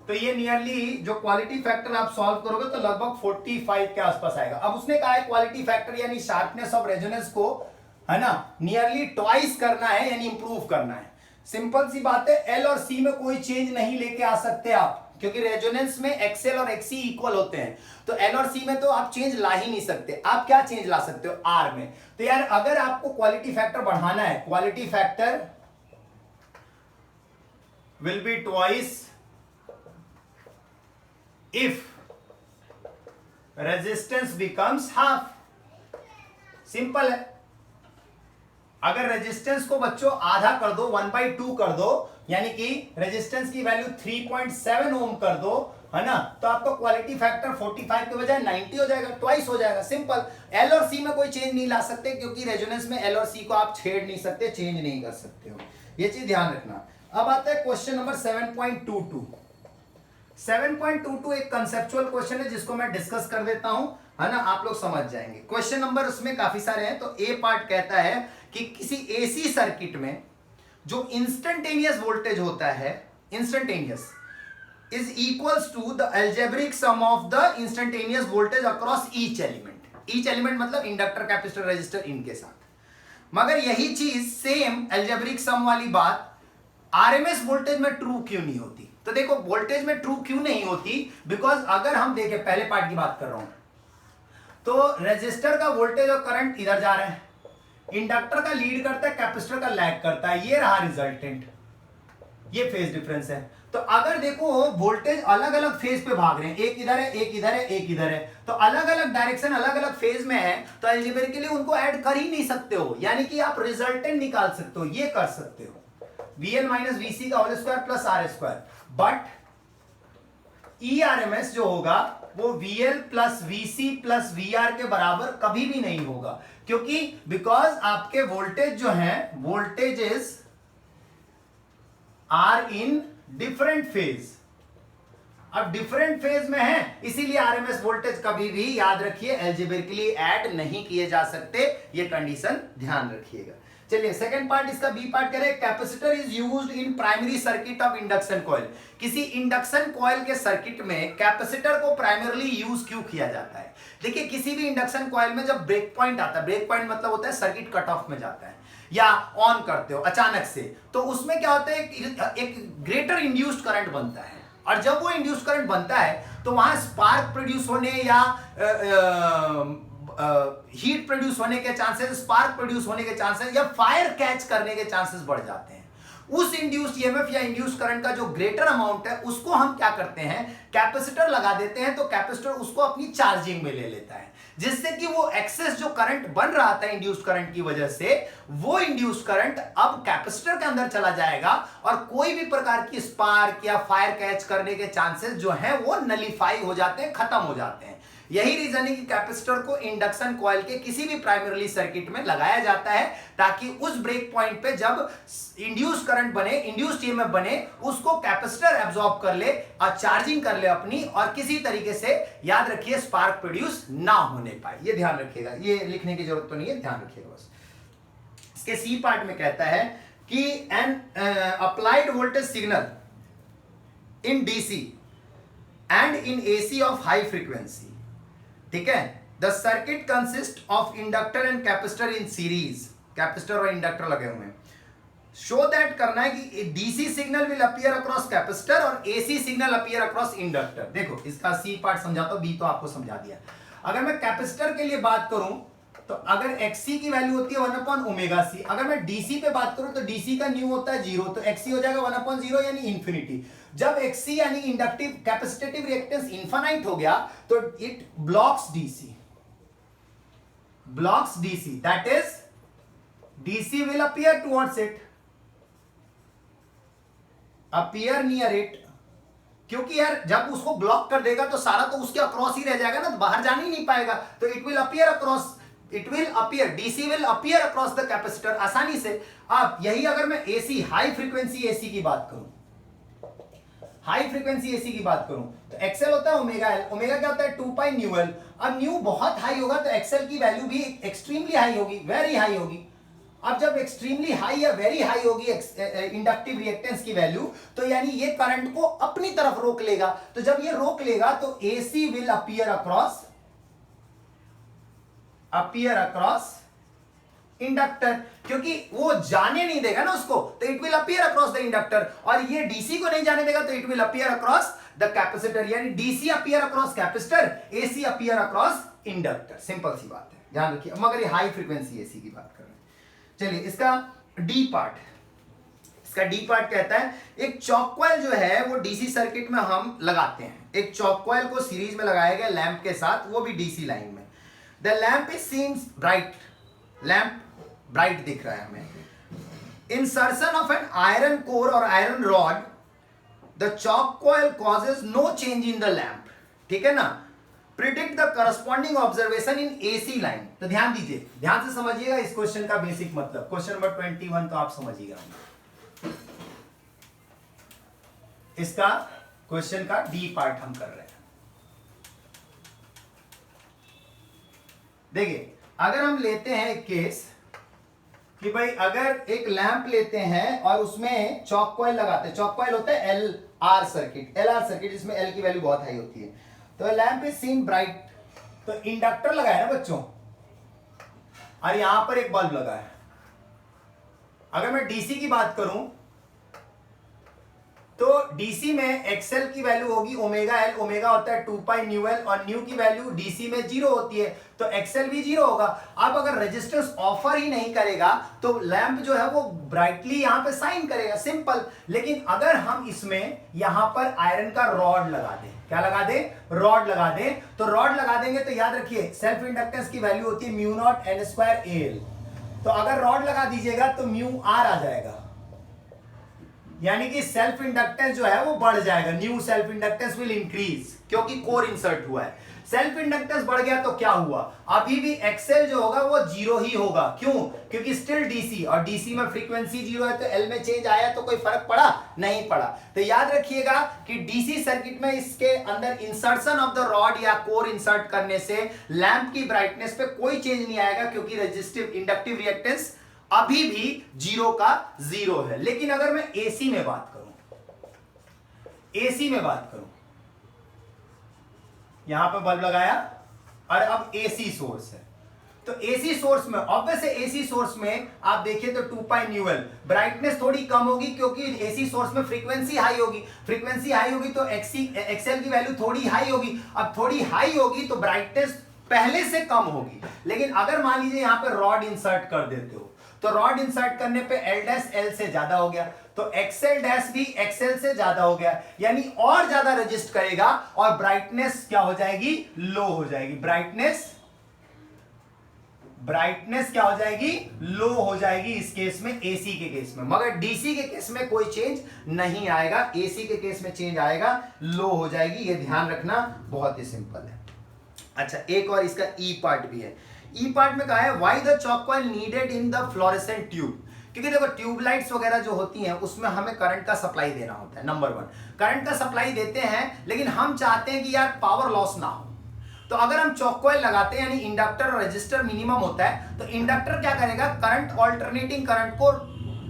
तो ये नियरली जो क्वालिटी फैक्टर आप सॉल्व करोगे तो लगभग 45 के आसपास आएगा। अब उसने कहा है क्वालिटी फैक्टर यानी शार्पनेस ऑफ रेजोनेंस को, है ना, नियरली ट्वाइस करना है यानी इंप्रूव करना है। सिंपल सी बात है, एल और सी में कोई चेंज नहीं लेके आ सकते आप, क्योंकि रेजोनेंस में एक्सएल और एक्ससी इक्वल होते हैं। तो एल और सी में तो आप चेंज ला ही नहीं सकते। आप क्या चेंज ला सकते हो, आर में। तो यार अगर आपको क्वालिटी फैक्टर बढ़ाना है, quality factor will be twice if resistance becomes half. Simple है। अगर रेजिस्टेंस को बच्चों आधा कर दो, 1/2 कर दो, यानी कि रेजिस्टेंस की वैल्यू 3.7 ओम कर दो, है ना, तो आपका क्वालिटी फैक्टर 45 के बजाय 90 हो जाएगा, ट्वाइस हो जाएगा। सिंपल। एल और सी में कोई चेंज नहीं ला सकते, क्योंकि रेजोनेंस में एल और सी को आप छेड़ नहीं सकते, चेंज नहीं कर सकते हो। ये चीज ध्यान रखना। अब आता है क्वेश्चन नंबर 7.22। 7.22 एक कंसेप्चुअल क्वेश्चन है जिसको मैं डिस्कस कर देता हूं, है ना, आप लोग समझ जाएंगे। क्वेश्चन नंबर उसमें काफी सारे हैं। तो ए पार्ट कहता है कि किसी एसी सर्किट में जो इंस्टेंटेनियस वोल्टेज होता है, instantaneous is equals to the algebraic sum of the instantaneous voltage across each element. Each element मतलब इंडक्टर, कैपेसिटर, रेजिस्टर, इनके साथ। मगर यही चीज सेम अलजेब्रिक सम वाली बात आरएमएस वोल्टेज में ट्रू क्यों नहीं होती? तो देखो वोल्टेज में ट्रू क्यों नहीं होती, बिकॉज अगर हम देखें, पहले पार्ट की बात कर रहा हूं, तो रेजिस्टर का वोल्टेज और करंट इधर जा रहे हैं, इंडक्टर का लीड करता है, कैपेसिटर का लैग करता है, ये रहा रिजल्टेंट, ये फेज डिफरेंस है। तो अगर देखो वोल्टेज अलग अलग फेज पे भाग रहे हैं, एक इधर है, एक इधर है, एक इधर है, तो अलग अलग डायरेक्शन, अलग अलग फेज में है, तो अलजेब्रिकली उनको ऐड कर ही नहीं सकते हो, यानी कि आप रिजल्टेंट निकाल सकते हो, ये कर सकते हो, VL माइनस VC का whole square plus R square. But ERMS जो होगा वो VL plus VC plus VR के बराबर कभी भी नहीं होगा, क्योंकि बिकॉज आपके वोल्टेज जो है, voltages are in different phase. अब डिफरेंट फेज में है, इसीलिए आरएमएस वोल्टेज कभी भी, याद रखिए, अलजेब्रिकली ऐड नहीं किए जा सकते, ये कंडीशन ध्यान रखिएगा। चलिए सेकंड पार्ट, इसका बी पार्ट कह रहे हैं capacitor is used in primary circuit of induction coil. किसी इंडक्शन कॉइल के सर्किट में कैपेसिटर को प्राइमरली यूज क्यों किया जाता है? देखिए किसी भी इंडक्शन कॉइल में जब ब्रेक पॉइंट आता है, ब्रेक पॉइंट मतलब होता है सर्किट कट ऑफ में जाता है या ऑन करते हो अचानक से, तो उसमें क्या होता है, एक ग्रेटर इंड्यूस्ड करंट बनता है, और जब वो इंड्यूस्ड करंट बनता है तो वहां स्पार्क प्रोड्यूस होने या हीट प्रोड्यूस होने के चांसेस, स्पार्क प्रोड्यूस होने के चांसेस या फायर कैच करने के चांसेस बढ़ जाते हैं। उस इंड्यूस्ड ईएमएफ या इंड्यूस्ड करंट का जो ग्रेटर अमाउंट है उसको हम क्या करते हैं, कैपेसिटर लगा देते हैं, तो कैपेसिटर उसको अपनी चार्जिंग में ले लेता है, जिससे कि वो एक्सेस जो करंट बन रहा था इंड्यूस्ड करंट की वजह से, वो इंड्यूस्ड करंट अब कैपेसिटर के अंदर चला जाएगा, और कोई भी प्रकार की स्पार्क या फायर कैच करने के चांसेस जो है वो नलीफाई हो जाते हैं, खत्म हो जाते हैं। यही रीजन है कि कैपेसिटर को इंडक्शन कॉइल के किसी भी प्राइमरी सर्किट में लगाया जाता है ताकि उस ब्रेक पॉइंट पे जब इंड्यूस करंट बने, इंड्यूस्ड ईएमएफ बने, उसको कैपेसिटर एब्जॉर्ब कर ले और चार्जिंग कर ले अपनी, और किसी तरीके से याद रखिए स्पार्क प्रोड्यूस ना होने पाए। ये ध्यान रखिएगा, ये लिखने की जरूरत तो नहीं है, ध्यान रखिएगा बस। इसके सी पार्ट में कहता है कि an applied voltage signal in DC and in AC of high frequency, ठीक है, the circuit consist of inductor and capacitor in series, capacitor और इंडक्टर लगे हुए हैं। शो दैट करना है कि DC signal will appear across capacitor और AC signal appear across inductor. देखो इसका सी पार्ट समझाता हूं, बी तो आपको समझा दिया। अगर मैं कैपेसिटर के लिए बात करूं तो अगर XC की वैल्यू होती है 1/ωc, अगर मैं DC पे बात करूं तो DC का न्यू होता है 0, तो XC हो जाएगा 1/0 यानी इंफिनिटी। जब XC यानी इंडक्टिव कैपेसिटेटिव रिएक्टेंस इनफाइनाइट हो गया तो it blocks DC, that is DC will appear towards it, appear near it, क्योंकि यार जब उसको ब्लॉक कर देगा तो सारा तो उसके अक्रॉस ही रह जाएगा ना, बाहर जाने ही नहीं पाएगा, तो it will appear across, DC will appear across the capacitor आसानी से। अब यही अगर मैं AC हाई फ्रीक्वेंसी AC की बात करूं, हाई फ्रीक्वेंसी AC की बात करूं तो XL होता है ओमेगा L, ओमेगा क्या होता है 2 न्यू L। अब न्यू बहुत हाई होगा तो XL की वैल्यू भी एक्सट्रीमली हाई होगी, वेरी हाई होगी। अब जब एक्सट्रीमली हाई या वेरी हाई होगी इंडक्टिव रिएक्टेंस की वैल्यू, तो यानी ये करंट को अपनी तरफ रोक लेगा, तो जब ये रोक लेगा तो AC will appear across inductor, क्योंकि वो जाने नहीं देगा ना उसको, तो it will appear across the inductor, और ये डीसी को नहीं जाने देगा तो it will appear across the capacitor, यानी DC appear across capacitor, AC appear across inductor. Simple सी बात है, ध्यान रखिए। मगर ये हाई फ्रीक्वेंसी एसी की बात कर रहे हैं। चलिए इसका डी पार्ट कहता है एक चॉक कॉइल जो है वो डीसी सर्किट में हम लगाते हैं, एक चॉक कॉइल को सीरीज में लगाया गया लैंप के साथ, वो भी डीसी लाइन में। The lamp is seems bright, lamp bright दिख रहा है हमें। Insertion of an iron core or iron rod, the chalk coil causes no change in the lamp, ठीक है ना। Predict the corresponding observation in AC line, तो ध्यान दीजिए, ध्यान से समझिएगा इस क्वेश्चन का बेसिक मतलब। क्वेश्चन नंबर 21 तो आप समझिएगा, इसका क्वेश्चन का डी पार्ट हम कर रहे हैं। देखिए अगर हम लेते हैं एक केस कि भाई अगर एक लैंप लेते हैं और उसमें चॉक कॉइल लगाते हैं, चॉक कॉइल होता है LR सर्किट जिसमें L की वैल्यू बहुत हाई होती है, तो लैंप इज सीन ब्राइट, तो इंडक्टर लगाया ना बच्चों, और यहां पर एक बल्ब लगा है। अगर मैं डीसी की बात करूं तो डीसी में एक्सएल की वैल्यू होगी ओमेगा एल, ओमेगा होता है 2 न्यू एल, और न्यू की वैल्यू डीसी में 0 होती है, तो एक्सएल भी 0 होगा। अब अगर रेजिस्टेंस ऑफर ही नहीं करेगा तो लैंप जो है वो ब्राइटली यहां पे साइन करेगा, सिंपल। लेकिन अगर हम इसमें यहां पर आयरन का रॉड लगा दें, क्या लगा दें, रॉड लगा दें, तो रॉड लगा देंगे तो याद रखिए सेल्फ इंडक्टेंस की वैल्यू होती है mu not an square L, तो अगर रॉड लगा दीजिएगा तो म्यू आर आ जाएगा, यानी कि सेल्फ इंडक्टेंस जो है वो बढ़ जाएगा, new self inductance will increase, क्योंकि कोर इंसर्ट हुआ है। सेल्फ इंडक्टेंस बढ़ गया तो क्या हुआ, अभी भी एक्सएल जो होगा वो 0 ही होगा, क्यों, क्योंकि स्टिल डीसी, और डीसी में फ्रीक्वेंसी 0 है, तो एल में चेंज आया तो कोई फर्क पड़ा नहीं पड़ा। तो याद रखिएगा कि डीसी सर्किट में इसके अंदर इंसर्शन ऑफ द रॉड या कोर इंसर्ट करने से लैंप की ब्राइटनेस पे कोई चेंज नहीं आएगा, क्योंकि रेजिस्टिव इंडक्टिव रिएक्टेंस अभी भी 0 का 0 है। लेकिन अगर मैं एसी में बात करूं, यहां पे बल्ब लगाया और अब एसी सोर्स है, तो एसी सोर्स में ऑब्वियस है, एसी सोर्स में आप देखिए तो 2 न्यू एल, ब्राइटनेस थोड़ी कम होगी क्योंकि एसी सोर्स में फ्रीक्वेंसी हाई होगी, तो एक्सएल की वैल्यू थोड़ी हाई होगी। अब थोड़ी हाई होगी तो ब्राइटनेस पहले से कम होगी। लेकिन अगर मान लीजिए यहां पर रॉड इंसर्ट कर देते हो, तो रॉड इंसर्ट करने पे एल डैश एल से ज्यादा हो गया, तो एक्सएल डैश भी एक्सएल से ज्यादा हो गया, यानी और ज्यादा रजिस्ट करेगा और ब्राइटनेस क्या हो जाएगी, लो हो जाएगी। ब्राइटनेस क्या हो जाएगी, लो हो जाएगी इस केस में, एसी के केस में। मगर डीसी के केस में कोई चेंज नहीं आएगा, एसी के केस में चेंज आएगा, लो हो जाएगी। ये ध्यान रखना, बहुत ही सिंपल है। अच्छा, एक और इसका ई पार्ट भी है। ई पार्ट में कहा है why the chalk coil needed in the fluorescent tube. क्योंकि देखो ट्यूबलाइट्स वगैरह जो होती हैं उसमें हमें करंट का सप्लाई देना होता है। नंबर 1, करंट का सप्लाई देते हैं, लेकिन हम चाहते हैं कि यार पावर लॉस ना हो। तो अगर हम चॉक कॉइल लगाते हैं, यानी इंडक्टर और रेजिस्टर मिनिमम होता है, तो इंडक्टर क्या करेगा, करंट ऑल्टरनेटिंग करंट को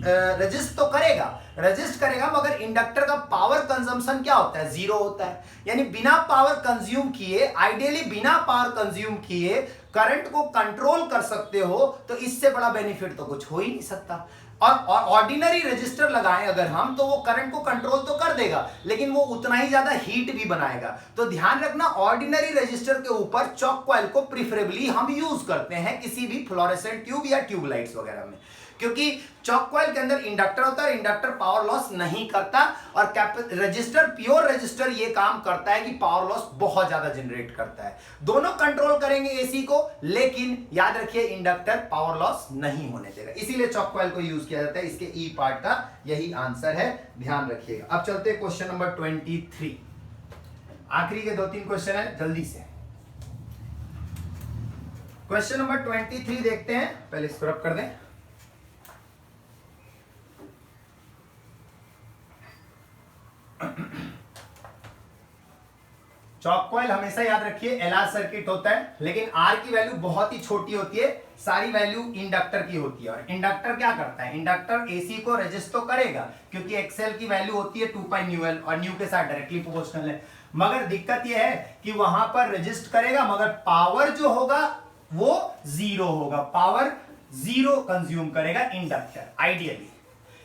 रेजिस्ट तो करेगा, रेजिस्ट करेगा, मगर इंडक्टर का पावर कंजम्पशन क्या होता है, जीरो होता है। यानी बिना पावर कंज्यूम किए, आइडियली बिना पावर कंज्यूम किए करंट को कंट्रोल कर सकते हो, तो इससे बड़ा बेनिफिट तो कुछ हो ही नहीं सकता। और ऑर्डिनरी रजिस्टर लगाएं अगर हम, तो वो करंट को कंट्रोल तो कर देगा, लेकिन वो उतना ही ज्यादा हीट भी बनाएगा। तो ध्यान रखना, ऑर्डिनरी रजिस्टर के ऊपर चॉक कॉइल को प्रिफरेबली हम यूज करते हैं किसी भी फ्लोरेसेंट ट्यूब या ट्यूबलाइट्स वगैरह में, क्योंकि चॉक कॉइल के अंदर इंडक्टर होता है, इंडक्टर पावर लॉस नहीं करता, और रजिस्टर, प्योर रजिस्टर ये काम करता है कि पावर लॉस बहुत ज्यादा जनरेट करता है। दोनों कंट्रोल करेंगे एसी को, लेकिन याद रखिए इंडक्टर पावर लॉस नहीं होने देगा, इसीलिए चॉक कॉइल को यूज किया जाता है। इसके ई पार्ट का यही आंसर है, ध्यान रखिएगा। अब चलते हैं क्वेश्चन नंबर 23, आखिरी के 2-3 क्वेश्चन है, जल्दी से। क्वेश्चन नंबर 23 देखते हैं, पहले इसको रब कर दें। चॉक कॉइल हमेशा याद रखिए एलआर सर्किट होता है, लेकिन आर की वैल्यू बहुत ही छोटी होती है, सारी वैल्यू इंडक्टर की होती है। और इंडक्टर क्या करता है, इंडक्टर एसी को रेजिस्ट तो करेगा, क्योंकि एक्सएल की वैल्यू होती है 2 पाई न्यू एल, और न्यू के साथ डायरेक्टली प्रोपोर्शनल है। मगर दिक्कत यह है कि वहां पर रेजिस्ट करेगा, मगर पावर जो होगा वो जीरो होगा, पावर जीरो कंज्यूम करेगा इंडक्टर आइडियली।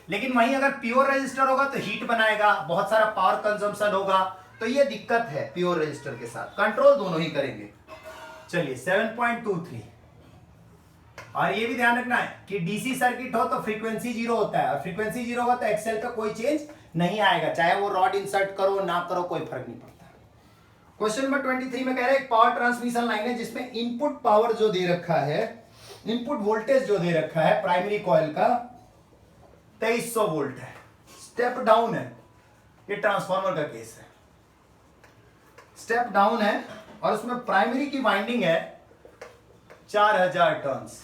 लेकिन वहीं अगर प्योर रेजिस्टर होगा तो हीट बनाएगा, बहुत सारा पावर कंजम्पशन होगा, तो ये दिक्कत है प्योर रेजिस्टर के साथ। कंट्रोल दोनों ही करेंगे। चलिए 7.23, और ये भी ध्यान रखना है कि डीसी सर्किट हो तो फ्रीक्वेंसी जीरो होता है, और फ्रीक्वेंसी जीरो होगा तो एक्सेल का कोई चेंज नहीं आएगा, चाहे वो रॉड इंसर्ट करो ना करो, कोई फर्क नहीं पड़ता। क्वेश्चन नंबर 23 में कह रहे हैं एक पावर ट्रांसमिशन लाइन है जिसमें इनपुट पावर जो दे रखा है, इनपुट वोल्टेज जो दे रखा है प्राइमरी कॉइल का 2300 वोल्ट है, स्टेप डाउन है, ये ट्रांसफार्मर का केस है, स्टेप डाउन है, और उसमें प्राइमरी की वाइंडिंग है 4000 टर्न्स।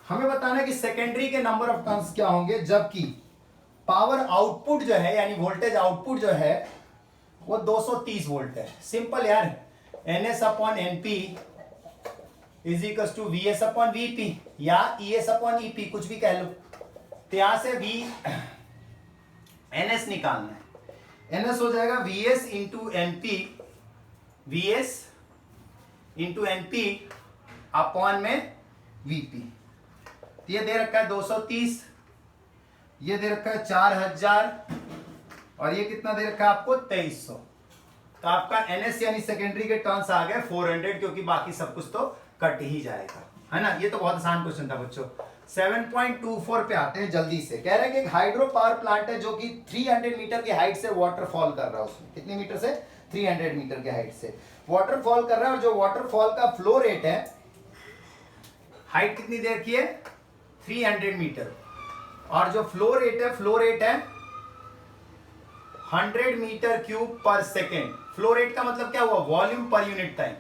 हमें बताना है कि सेकेंडरी के नंबर ऑफ टर्न्स क्या होंगे, जबकि पावर आउटपुट जो है, यानी वोल्टेज आउटपुट जो है वो 230 वोल्ट है। सिंपल यार, NS upon NP is equal to VS upon VP या ES अपॉन EP, कुछ भी कह लो। तो यहां से NS निकालना है, NS हो जाएगा VS into NP, VS into NP upon में VP। तो ये दे रखा है 230, ये दे रखा है 4000, और ये कितना दे रखा है आपको 2300। तो आपका NS यानी सेकेंडरी के टर्न्स आ गए 400, क्योंकि बाकी सब कुछ तो कट ही जाएगा, है ना। ये तो बहुत आसान क्वेश्चन था बच्चों। 7.24 पे आते हैं जल्दी से। कह रहे हैं कि एक हाइड्रो पावर प्लांट है जो कि 300 मीटर की हाइट से वाटरफॉल कर रहा है। उसमें कितने मीटर से, 300 मीटर की हाइट से वाटरफॉल कर रहा है, और जो वाटरफॉल का फ्लो रेट है, हाइट कितनी दे रखी है 300 मीटर, और जो फ्लो रेट है 100 मीटर क्यूब पर सेकेंड। फ्लो रेट का मतलब क्या हुआ, volume per unit time,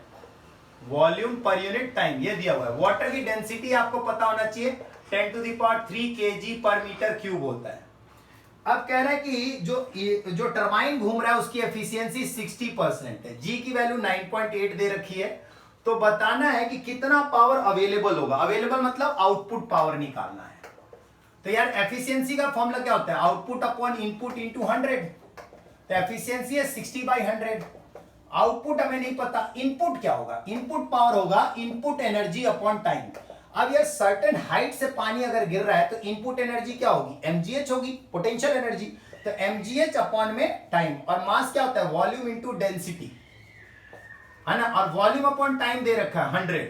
volume per unit time ये दिया हुआ है। वाटर की डेंसिटी आपको पता होना चाहिए 10⁻³ kg पर मीटर क्यूब होता है। अब कह रहा है कि जो टरबाइन घूम रहा है उसकी एफिशिएंसी 60% है, जी की वैल्यू 9.8 दे रखी है। तो बताना है कि कितना पावर अवेलेबल होगा, अवेलेबल मतलब आउटपुट पावर निकालना है। तो यार एफिशिएंसी का फॉर्मूला क्या होता है, आउटपुट अपॉन इनपुट इंटू 100। तो एफिशिएंसी है 60/100। आउटपुट हमें नहीं पता, इनपुट क्या होगा, इनपुट पावर होगा इनपुट एनर्जी अपॉन टाइम। अब यार सर्टेन हाइट से पानी अगर गिर रहा है तो इनपुट एनर्जी क्या होगी, mgh होगी, पोटेंशियल एनर्जी। तो mgh अपॉन में टाइम, और मास क्या होता है, वॉल्यूम इंटू डेंसिटी, है ना। और वॉल्यूम अपॉन टाइम दे रखा है 100,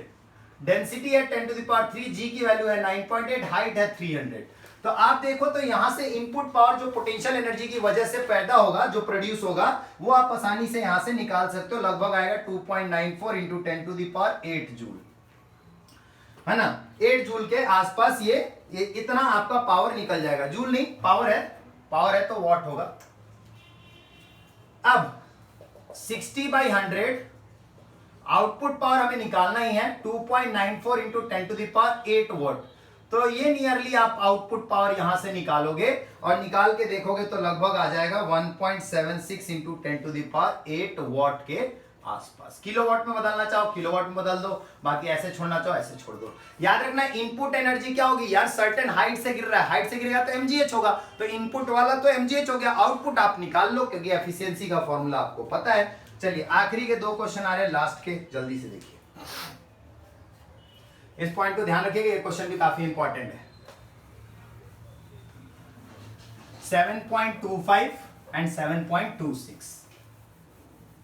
डेंसिटी है 10⁻³ जी की वैल्यू है 9.8, हाइट है 300। तो आप देखो तो यहां से इनपुट पावर जो पोटेंशियल एनर्जी की वजह से पैदा होगा, जो प्रोड्यूस होगा, वो आप आसानी से यहां से निकाल सकते हो। लगभग आएगा 2.94 इंटू 10⁸ जूल, है ना। 8 जूल के आसपास ये इतना आपका पावर निकल जाएगा। जूल नहीं, पावर है तो वॉट होगा। अब 60/100 आउटपुट पावर हमें निकालना ही है 2.94 इंटू 10⁸ वॉट। तो ये नियरली आप आउटपुट पावर यहां से निकालोगे और निकाल के देखोगे तो लगभग आ जाएगा 1.76 इंटू 10⁸ वॉट के आसपास। किलोवाट में बदलना चाहो किलोवाट में बदल दो, बाकी ऐसे छोड़ना चाहो ऐसे छोड़ दो। याद रखना इनपुट एनर्जी क्या होगी यार, सर्टेन हाइट से गिर रहा है, हाइट से गिरेगा तो mgh होगा, तो इनपुट वाला तो mgh हो गया, आउटपुट आप निकाल लो क्योंकि एफिशिएंसी का फॉर्मूला आपको पता है। चलिए आखिरी के 2 क्वेश्चन आ रहे हैं लास्ट के, जल्दी से देखिए। इस पॉइंट को ध्यान रखिएगा, ये क्वेश्चन भी काफी इंपॉर्टेंट है। 7.25 एंड 7.26।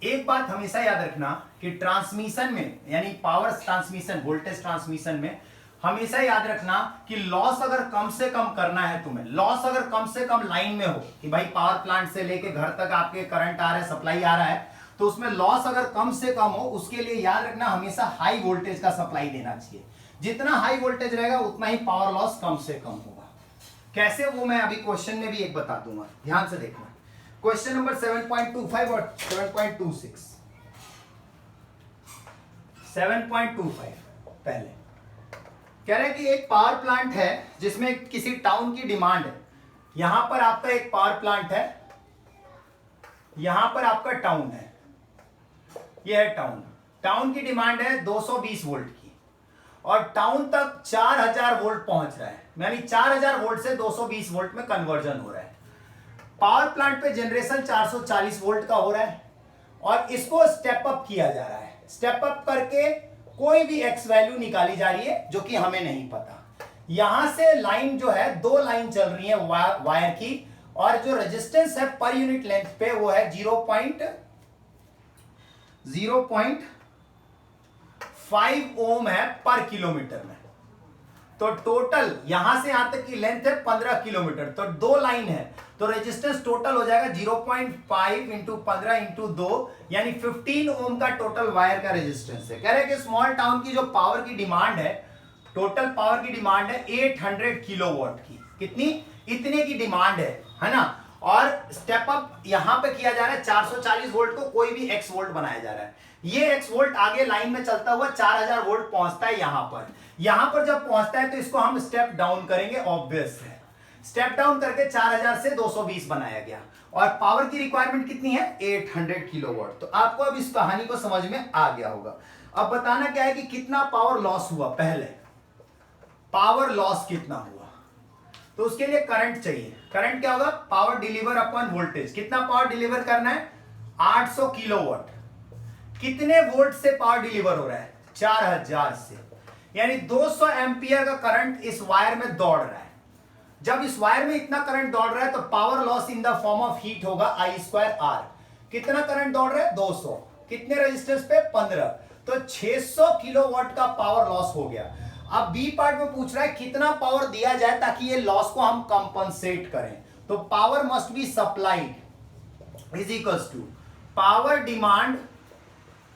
एक बात हमेशा याद रखना कि ट्रांसमिशन में यानी पावर ट्रांसमिशन, वोल्टेज ट्रांसमिशन में हमेशा याद रखना कि लॉस अगर कम से कम करना है तुम्हें, लॉस अगर कम से कम लाइन में हो कि भाई पावर प्लांट से लेके घर तक आपके करंट आ रहा है, सप्लाई आ रहा है, तो उसमें लॉस अगर कम से कम हो, उसके लिए याद रखना हमेशा हाई वोल्टेज का सप्लाई देना चाहिए। जितना हाई वोल्टेज रहेगा उतना ही पावर लॉस कम से कम होगा। कैसे, वो मैं अभी क्वेश्चन में भी एक बता दूंगा, ध्यान से देखना। क्वेश्चन नंबर 7.25 और 7.26। 7.25 पहले कह रहे हैं कि एक पावर प्लांट है जिसमें किसी टाउन की डिमांड है। यहां पर आपका एक पावर प्लांट है, यहां पर आपका टाउन है, यह है टाउन। टाउन की डिमांड है 220 वोल्ट की और टाउन तक 4000 वोल्ट पहुंच रहा है, यानी 4000 वोल्ट से 220 वोल्ट में कन्वर्जन हो रहा है। पावर प्लांट पे जनरेशन 440 वोल्ट का हो रहा है और इसको स्टेप अप किया जा रहा है। स्टेप अप करके कोई भी एक्स वैल्यू निकाली जा रही है जो कि हमें नहीं पता। यहां से लाइन जो है, 2 लाइन चल रही है वायर की, और जो रेजिस्टेंस है पर यूनिट लेंथ पे वो है 0.5 ओम है पर किलोमीटर में। तो टोटल यहां से यहां तक की लेंथ है 15 किलोमीटर, तो 2 लाइन है, तो रेजिस्टेंस टोटल हो जाएगा 0.5 इंटू 15 इंटू 2, यानी 15 ओम का टोटल वायर का रेजिस्टेंस है। कह रहे हैं कि स्मॉल टाउन की जो पावर की डिमांड है, टोटल पावर की डिमांड है 800 किलोवाट की। कितनी? इतने की डिमांड है ना। और स्टेप अप यहां पे किया जा रहा है 440 वोल्ट को कोई भी एक्स वोल्ट बनाया जा रहा है। ये एक्स वोल्ट आगे लाइन में चलता हुआ 4000 वोल्ट पहुंचता है यहां पर। यहां पर जब पहुंचता है तो इसको हम स्टेप डाउन करेंगे, ऑब्वियस है। स्टेप डाउन करके 4000 से 220 बनाया गया और पावर की रिक्वायरमेंट कितनी है? 800 किलोवाट। तो आपको अब इस कहानी को समझ में आ गया होगा। अब बताना क्या है कि कितना पावर लॉस हुआ। पहले पावर लॉस कितना हुआ, तो उसके लिए करंट चाहिए। करंट क्या होगा? Power deliver upon voltage. कितना पावर डिलीवर करना है? 800 किलोवाट। कितने वोल्ट से पावर डिलीवर हो रहा है? 4000 से, यानी 200 एम्पियर का करंट इस वायर में दौड़ रहा है। जब इस वायर में इतना करंट दौड़ रहा है तो power loss in the form of heat होगा I²R। कितना करंट दौड़ रहा है? 200। कितने रेजिस्टेंस पे? 15। तो 600 किलोवाट का पावर लॉस हो गया। अब बी पार्ट में पूछ रहा है कितना पावर दिया जाए ताकि ये लॉस को हम कंपनसेट करें। तो power must be supplied is equals to power demand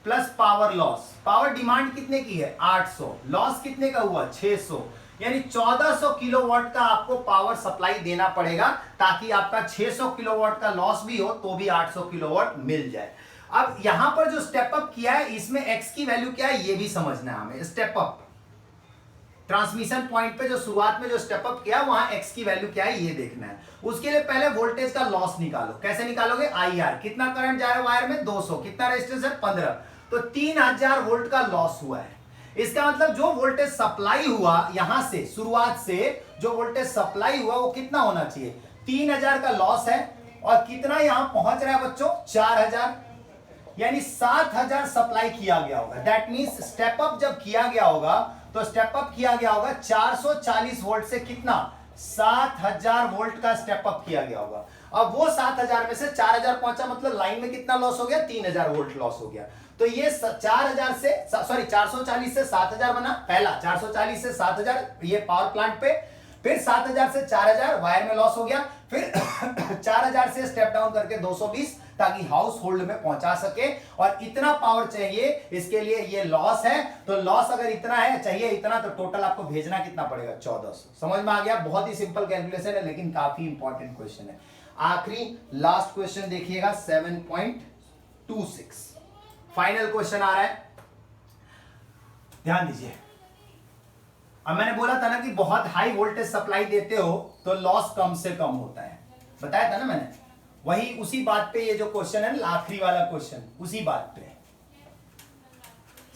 plus power loss. Power demand कितने की है? 800। लॉस कितने का हुआ? 600, यानी 1400 किलोवाट का आपको पावर सप्लाई देना पड़ेगा ताकि आपका 600 किलोवाट का लॉस भी हो तो भी 800 किलोवाट मिल जाए। अब यहां पर जो स्टेप अप किया है इसमें एक्स की वैल्यू क्या है ये भी समझना है हमें। स्टेप अप ट्रांसमिशन पॉइंट पे जो शुरुआत में जो स्टेप अप किया वहां एक्स की वैल्यू क्या है ये देखना है। उसके लिए पहले वोल्टेज का लॉस निकालो। कैसे निकालोगे? IR। कितना करंट जा रहा है वायर में? 200। कितना रेजिस्टेंस है? 15। तो 3000 वोल्ट का लॉस हुआ है। इसका मतलब जो वोल्टेज सप्लाई हुआ यहां से, शुरुआत से जो वोल्टेज सप्लाई हुआ वो कितना होना चाहिए? 3000 का लॉस है और कितना यहां पहुंच रहा है बच्चों? 4000, यानी 7000 सप्लाई किया गया होगा। दैट मींस स्टेप अप जब किया गया होगा तो स्टेप अप किया गया होगा 440 वोल्ट से कितना? 7000 वोल्ट का स्टेप अप किया गया होगा। अब वो 7000 में से 4000 पहुंचा, मतलब लाइन में कितना लॉस हो गया? 3000 वोल्ट लॉस हो गया। तो ये 4000 से 440 से 7000 बना पहला, 440 से 7000 ये पावर प्लांट पे, फिर 7000 से 4000 वायर में लॉस हो गया, फिर 4000 से स्टेप डाउन करके 220 ताकि हाउस होल्ड में पहुंचा सके। और इतना पावर चाहिए इसके लिए, ये लॉस है। तो लॉस अगर इतना है, चाहिए इतना, तो टोटल आपको भेजना कितना पड़ेगा? 1400। समझ में आ गया? बहुत ही सिंपल कैलकुलेशन है लेकिन काफी इंपॉर्टेंट क्वेश्चन है। आखिरी लास्ट क्वेश्चन देखिएगा 7.26, फाइनल क्वेश्चन आ रहा है। ध्यान दीजिए, अब मैंने बोला था ना कि बहुत हाई वोल्टेज सप्लाई देते हो तो लॉस कम से कम होता है, बताया था ना मैंने। वही उसी बात पे ये जो क्वेश्चन है ना, आखिरी वाला क्वेश्चन, उसी बात पे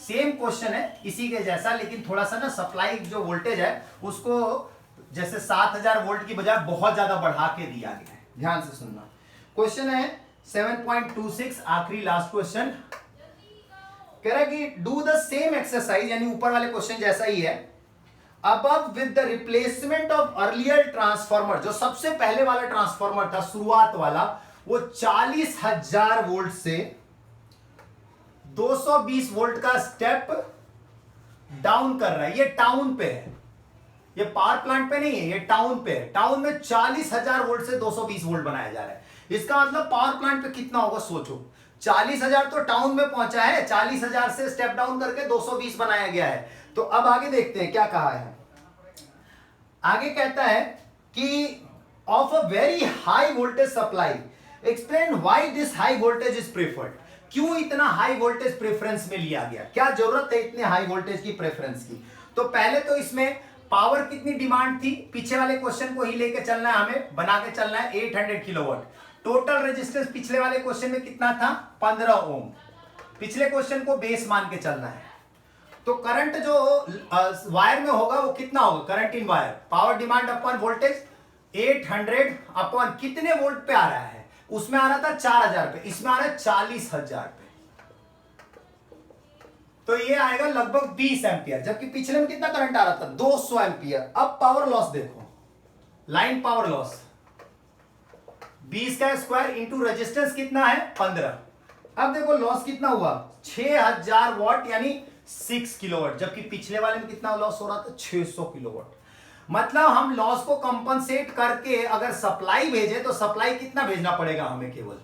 सेम क्वेश्चन है इसी के जैसा, लेकिन थोड़ा सा ना सप्लाई जो वोल्टेज है उसको जैसे 7000 वोल्ट की बजाय बहुत ज्यादा बढ़ा के दिया गया है। ध्यान से सुनना, क्वेश्चन है 7.26, आखिरी लास्ट क्वेश्चन कह रहा है कि डू द सेम एक्सरसाइज, यानी ऊपर वाले क्वेश्चन जैसा ही है, above with the replacement of earlier transformer, जो सबसे पहले वाला ट्रांसफॉर्मर था शुरुआत वाला, वो 40,000 वोल्ट से 220 वोल्ट का स्टेप डाउन कर रहा है। ये टाउन पे है, ये पावर प्लांट पे नहीं है, ये टाउन पे है। टाउन में 40,000 वोल्ट से 220 वोल्ट बनाया जा रहा है। इसका मतलब पावर प्लांट पे कितना होगा सोचो, 40,000 तो टाउन में पहुंचा है, 40,000 से स्टेप डाउन करके 220 बनाया गया है। तो अब आगे देखते हैं क्या कहा है। आगे कहता है कि of a very high voltage supply explain why this high voltage is preferred, क्यों इतना हाई वोल्टेज प्रेफरेंस में लिया गया, क्या जरूरत है इतने हाई वोल्टेज की प्रेफरेंस की। तो पहले तो इसमें पावर कितनी डिमांड थी, पीछे वाले क्वेश्चन को ही लेके चलना है, हमें बना के चलना है। 800 किलोवाट टोटल रेजिस्टेंस पिछले वाले क्वेश्चन में कितना था, 15 ओम। पिछले क्वेश्चन को बेस मान के चलना है। तो करंट जो वायर में होगा वो कितना होगा, current in wire, power demand upon voltage 800 upon कितने वोल्ट पे आ रहा है, उसमें आ रहा था 4000 पे, इसमें आ रहा है 40,000 पे। तो ये आएगा लगभग 20 एम्पियर, जबकि पिछले में कितना करंट आ रहा था, 200 एम्पियर। अब पावर लॉस देखो, लाइन पावर लॉस 20 का स्क्वायर इंटू रेजिस्टेंस कितना है 15। अब देखो लॉस कितना हुआ 6000 वॉट यानी 6 किलोवाट, जबकि पिछले वाले में कितना लॉस हो रहा था 600 किलोवाट। मतलब हम लॉस को कंपनसेट करके अगर सप्लाई भेजे तो सप्लाई कितना भेजना पड़ेगा हमें, केवल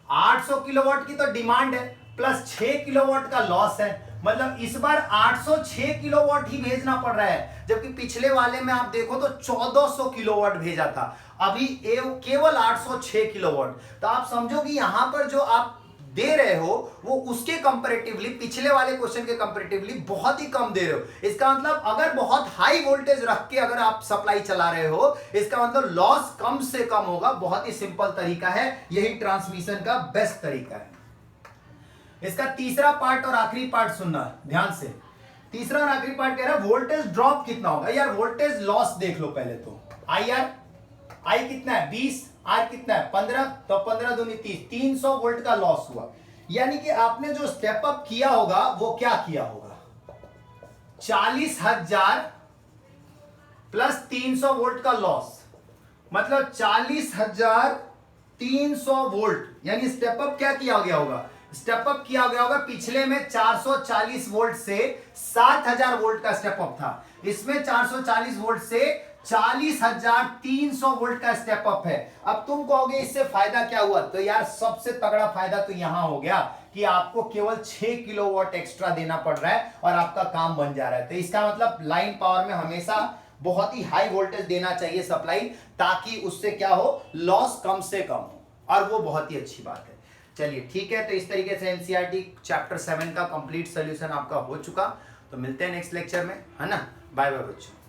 800 किलोवाट की तो डिमांड है प्लस 6 किलोवाट का लॉस है। मतलब इस बार 806 किलोवाट ही भेजना पड़ रहा है, जबकि पिछले वाले में आप देखो तो 1400 किलोवाट भेजा था, अभी केवल 806 किलोवाट। तो आप समझो कि यहां पर जो आप दे रहे हो वो उसके कंपैरेटिवली, पिछले वाले क्वेश्चन के कंपैरेटिवली बहुत ही कम दे रहे हो। इसका मतलब अगर बहुत हाई वोल्टेज रख के अगर आप सप्लाई चला रहे हो, इसका मतलब लॉस कम से कम होगा। बहुत ही सिंपल तरीका है, यही ट्रांसमिशन का बेस्ट तरीका है। इसका तीसरा पार्ट और आखिरी पार्ट सुनना ध्यान से। तीसरा और आखिरी पार्ट कह रहा है वोल्टेज ड्रॉप कितना होगा। यार वोल्टेज लॉस देख लो पहले तो, आई कितना है 20, आर कितना है 15, तो 15 दूनी 30, 300 वोल्ट का लॉस हुआ। यानी कि आपने जो स्टेप अप किया होगा वो क्या किया होगा, 40,000 प्लस 300 वोल्ट का लॉस, मतलब 40,300 वोल्ट। यानी स्टेप अप क्या किया गया होगा, स्टेप अप किया गया होगा। पिछले में 440 वोल्ट से 7000 वोल्ट का स्टेप अप था, इसमें 440 वोल्ट से 40,300 वोल्ट का स्टेप अप है। अब तुम कहोगे इससे फायदा क्या हुआ, तो यार सबसे तगड़ा फायदा तो यहां हो गया कि आपको केवल 6 किलोवाट एक्स्ट्रा देना पड़ रहा है और आपका काम बन जा रहा है। तो इसका मतलब लाइन पावर में हमेशा बहुत ही हाई वोल्टेज देना चाहिए सप्लाई, ताकि उससे क्या हो, लॉस कम से कम हो, और वो बहुत ही अच्छी बात है। चलिए ठीक है, तो इस तरीके से एनसीईआरटी चैप्टर 7 का कंप्लीट सोल्यूशन आपका हो चुका। तो मिलते हैं नेक्स्ट लेक्चर में, है ना। बाय बाय बच्चों।